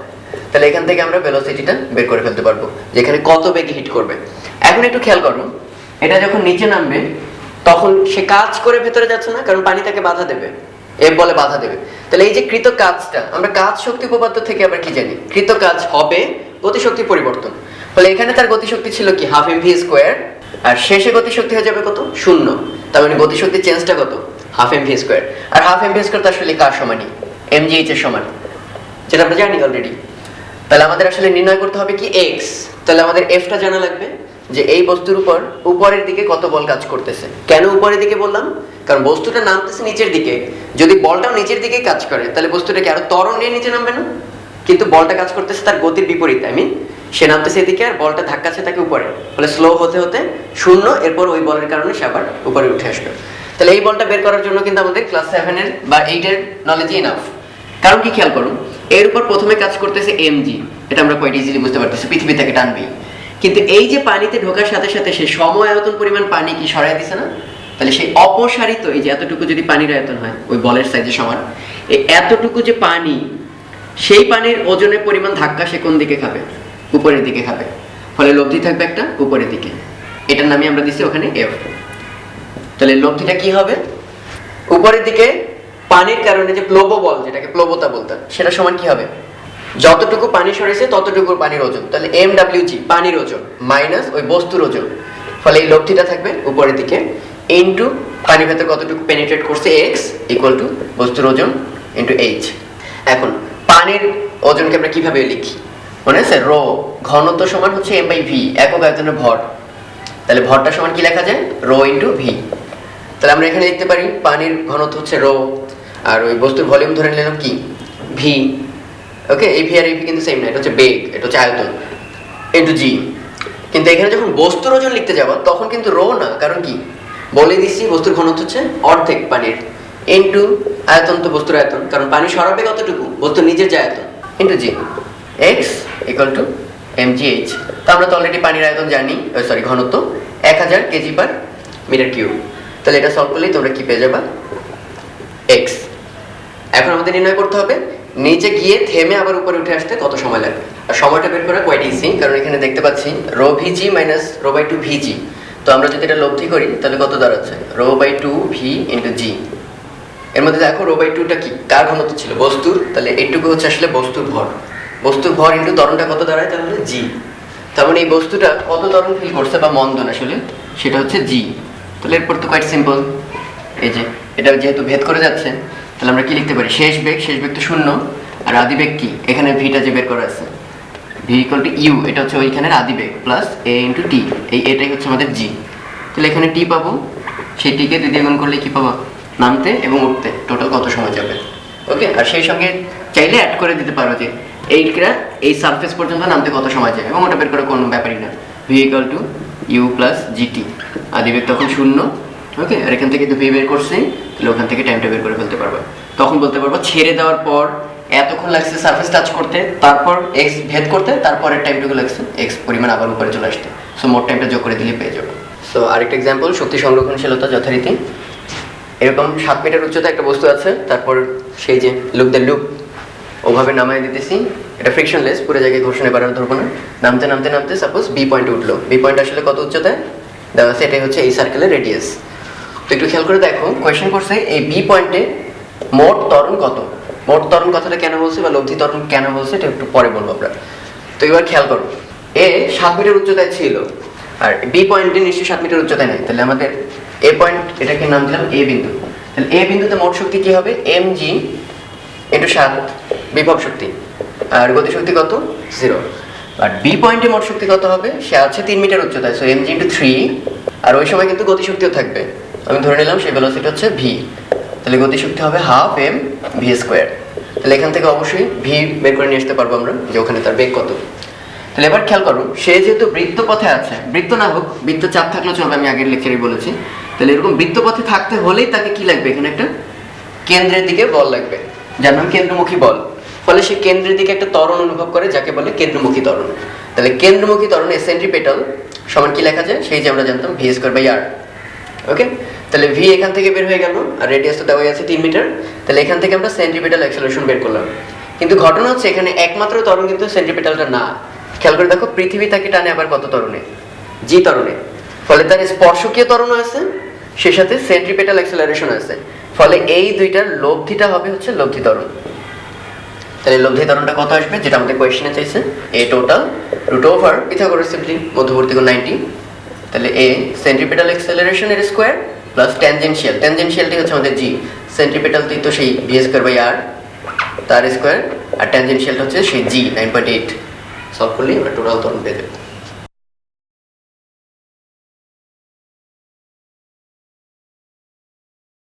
তাহলে এখান থেকে আমরা ভেলোসিটিটা বের করে ফেলতে পারবো, যেখানে কত বেগে হিট করবে। এখন একটু খেয়াল করো, এটা যখন নিচে নামবে তখন সে কাজ করে ভেতরে যাচ্ছে না, কারণ পানি তাকে বাধা দেবে, এফ বলে বাধা দেবে। তাহলে এই যে কৃত কাজটা, আমরা কাজ শক্তি উপপাদ্য থেকে আবার কি জানি? কৃত কাজ হবে গতিশক্তি পরিবর্তন। ফলে এখানে তার গতিশক্তি ছিল কি? হাফ mv স্কয়ার, আর শেষে গতিশক্তি হয়ে যাবে কত? 0। তার মানে গতিশক্তির চেঞ্জটা কত? Half mv square. আর হাফ mv স্কয়ার তো আসলে কার সমানই? mgh এর সমান, যেটা আমরা জানি অলরেডি। তাহলে আমাদের আসলে নির্ণয় করতে হবে কি? x। তাহলে আমাদের এফটা জানা লাগবে, যে এই বস্তুর উপর উপরের দিকে কত বল কাজ করতেছে। কেন উপরের দিকে বললাম? কারণ বস্তুটা নামতেছে নিচের দিকে, যদি বলটাও নিচের দিকে কাজ করে তাহলে বস্তুটা কি আরো ত্বরণ নিয়ে নিচে নামবে না? কিন্তু বলটা কাজ করতেছে তার গতির বিপরীত, সে নামতেছে এদিকে আর বলটা ধাক্কাচ্ছে তাকে উপরে, ফলে স্লো হতে হতে 0, এরপর ওই বলের কারণে সে আবার উপরে উঠে আসবে। তাহলে এই বলটা বের করার জন্য কিন্তু আমাদের ক্লাস 7 এর বা 8 এর নলেজই এনাফ। কারণ কি খেয়াল করুন, এর উপর প্রথমে কাজ করতেছে mg, এটা আমরা কোয়াইট ইজিলি বুঝতে পারতেছি, পৃথিবী থেকে টানবেই। কিন্তু এই যে পানিতে ঢোকার সাথে সাথে সে সময় আয়তন পরিমাণ পানি কি সরাই দিছে না? তাহলে সেই অপসারিত, এই যে এতটুকু যদি পানির আয়তন হয় ওই বলের সাইজের সমান, এই এতটুকু যে পানি, সেই পানির ওজনের পরিমাণ ধাক্কা সে কোন দিকে খাবে? উপরের দিকে খাবে। ফলে লব্ধি থাকবে একটা উপরের দিকে, এটার নামই আমরা দিচ্ছি ওখানে এফ। তাহলে লব্ধিটা কি হবে? উপরের দিকে পানির কারণে যে প্লব বল, যেটাকে প্লবতা বলতাম, সেটা সমান কি হবে? যতটুকু পানি সরেছে ততটুকু পানির ওজন, তাহলে mwg পানির ওজন মাইনাস ওই বস্তুর ওজন। ফলে এই লব্ধিটা থাকবে উপরের দিকে ইনটু পানির ভেতর কতটুকু পেনিট্রেট করছে x ইকুয়াল টু বস্তুর ওজন ইনটু h। এখন পানির ওজনকে আমরা কিভাবে লিখি মনে আছে? রো ঘনত্ব সমান হচ্ছে m/v, একক আয়তনের ভর। তাহলে ভরটা সমান কি লেখা যায়? Rho into v। তাহলে আমরা এখানে লিখতে পারি পানির ঘনত্ব হচ্ছে রো, আর ওই বস্তুর ভলিউম ধরে নিলাম কি? v। ওকে, এই ভি আর এই ভি কিন্তু সেম না, এটা হচ্ছে বেগ, এটা হচ্ছে আয়তন ইনটু জি। কিন্তু এখানে যখন বস্তুর ওজন লিখতে যাবো তখন কিন্তু রো না, কারণ কি? বলে দিচ্ছি বস্তুর ঘনত্ব হচ্ছে অর্ধেক পানির ইনটু আয়তন, তো বস্তুর আয়তন, কারণ পানি সরাবে কতটুকু? বস্তুর নিজের যে আয়তন into G, x equal to mgh। তো আমরা তো অলরেডি পানির আয়তন জানি, সরি ঘনত্ব 1000 কেজি পার মিটার কিউব। তাহলে এটা সলভ করলেই তোমরা কি পেয়ে যাবা? x। এখন আমাদের নির্ণয় করতে হবে নিচে গিয়ে থেমে আবার উপরে উঠে আসতে কত সময় লাগবে। আর সময়টা বের করা কোয়াইট ইজি, কারণ এখানে দেখতে পাচ্ছি রো ভিজি মাইনাস রো বাই 2 ভিজি। তো আমরা যদি এটা লব্ধি করি তাহলে কত দাঁড়াচ্ছে? রো বাই 2 ভি ইন্টু জি। এর মধ্যে দেখো রো বাই 2টা কি? কার ঘনত্ব ছিল? বস্তুর। তাহলে এইটুকু হচ্ছে আসলে বস্তুর ভর, বস্তুর ভর ইন্টু ত্বরণটা কত দাঁড়ায়? তাহলে জি। তার মানে এই বস্তুটা কত ত্বরণ ফিল করছে বা মন্দন আসলে, সেটা হচ্ছে জি। তাহলে এরপর তো কোয়াইট সিম্পল, এই যে এটা যেহেতু ভেদ করে যাচ্ছে তাহলে আমরা কি লিখতে পারি? শেষ বেগ তো 0, আর আদি বেগ কি? এখানে ভিটা যে বের করা আছে ভি ইকুয়াল টু ইউ, এটা হচ্ছে ওইখানের আদি বেগ প্লাস এ ইন্টু টি, এটাই হচ্ছে আমাদের জি। তাহলে এখানে টি পাবো, সেই টিকে 2 দিয়ে গুণ করলে কি পাবো? নামতে এবং উঠতে টোটাল কত সময় যাবে। ওকে, আর সেই সঙ্গে চাইলে অ্যাড করে দিতে পারো যে এইটা এই সারফেস পর্যন্ত নামতে কত সময় যাবে, এবং ওটা বের করে কোনো ব্যাপারই না। V equal to u plus g t, আদি বেগ তখন 0। ওকে, আর এখান থেকে তো ভি বের করছি, তাহলে ওখান থেকে টাইমটা বের করে ফেলতে পারবো। তখন বলতে পারবো ছেড়ে দেওয়ার পর এতক্ষণ লাগছে সারফেস টাচ করতে, তারপর এক্স ভেদ করতে, তারপরের টাইমটুকু লাগছে এক্স পরিমাণ আবার উপরে চলে আসতে। সো মোট টাইমটা যোগ করে দিলে পেয়ে যাবো। সো আরেকটা এক্সাম্পল, শক্তি সংরক্ষণশীলতা যথারীতি। এরকম 7 মিটার উচ্চতা একটা বস্তু আছে, তারপর সেই যে লুক দ্য লুপ ওভাবে নামায় দিতেছি, এটা ফ্রিকশনলেস, পুরো জায়গায় ঘর্ষণে বাড়ানো ধরবো না। নামতে নামতে নামতে সাপোজ বি পয়েন্টে উঠলো, বি পয়েন্ট আসলে কত উচ্চতায় দেওয়া আছে? এটাই হচ্ছে এই সার্কেলের রেডিয়াস। তো একটু খেয়াল করে দেখো, কোয়েশ্চেন করছে এই বি পয়েন্টে মোট ত্বরণ কত। মোট ত্বরণ কথাটা কেন বলছে বা লব্ধি ত্বরণ কেন বলছে এটা একটু পরে বলবো আমরা। তো এবার খেয়াল করো, এ 7 মিটার উচ্চতায় ছিল, আর বি পয়েন্টে নিশ্চয়ই 7 মিটার উচ্চতায় নেই। তাহলে আমাদের এ পয়েন্ট, এটাকে নাম দিলাম এ বিন্দু। তাহলে এ বিন্দুতে মোট শক্তি কি হবে? mg ইন্টু 7 বিভব শক্তি, আর গতিশক্তি কত? 0। আর বি পয়েন্টে মোট শক্তি কত হবে? সে আছে 3 মিটার উচ্চতায়, সো mg ইন্টু 3। আর ওই সময় কিন্তু গতিশক্তিও থাকবে, আমি ধরে নিলাম সেই ভেলোসিটি হচ্ছে v। তাহলে গতিশক্তি হবে হাফ এম ভি স্কোয়ার। তাহলে এখান থেকে অবশ্যই ভি বের করে নিয়ে আসতে পারবো আমরা, যে ওখানে তার বেগ কত। তাহলে এবার খেয়াল করো, সে যেহেতু বৃত্ত পথে আছে, বৃত্ত না হোক বৃত্ত চাপ থাকলেও চলবে, আমি আগের লেকচারেই বলেছি। তাহলে এরকম বৃত্ত পথে থাকতে হলেই তাকে কি লাগবে? এখানে একটা কেন্দ্রের দিকে বল লাগবে, যার নাম কেন্দ্রমুখী বল। ফলে সে কেন্দ্রের দিকে একটা ত্বরণ অনুভব করে, যাকে বলে কেন্দ্রমুখী ত্বরণ। তাহলে কেন্দ্রমুখী ত্বরণে সেন্ট্রিপেটাল সমান কি লেখা যায়, সেই যে আমরা জানতাম ভি স্কয়ার বাই আর। ওকে, তাহলে ভি এখান থেকে বের হয়ে গেল, আর রেডিয়াস তো দেওয়াই আছে 3 মিটার। তাহলে এখান থেকে আমরা সেন্ট্রিপেটাল অ্যাক্সেলারেশন বের করলাম। কিন্তু ঘটনা হচ্ছে এখানে একমাত্র ত্বরণ কিন্তু সেন্ট্রিপেটালটা না। খেয়াল করে দেখো, পৃথিবী তাকে টানে আবার কত ত্বরণে, জি ত্বরণে। ফলে তার স্পর্শকীয় ত্বরণও আছে, সে সাথে সেন্ট্রিপেটাল অ্যাক্সেলারেশন আছে। ফলে এই দুইটার লব্ধিটা হবে হচ্ছে লব্ধি ত্বরণ। তাহলে লব্ধি ত্বরণটা কত আসবে, যেটা আমাদের কোয়েশ্চেনে চাইছে, এ total root over Pythagoras simply মধ্যবর্তী কোণ 90। তাহলে এ সেন্ট্রিপেটাল অ্যাক্সেলারেশন এর স্কয়ার প্লাস ট্যানজেনশিয়াল, ট্যানজেনশিয়ালটি হচ্ছে আমাদের জি, সেন্ট্রিপেটালটি তো সেই ভি স্কয়ার বাই আর তার স্কয়ার, আর ট্যানজেনশিয়ালটা হচ্ছে সেই জি 9.8। সলভ করলে আমরা টোটাল ত্বরণ পেয়ে যাবো।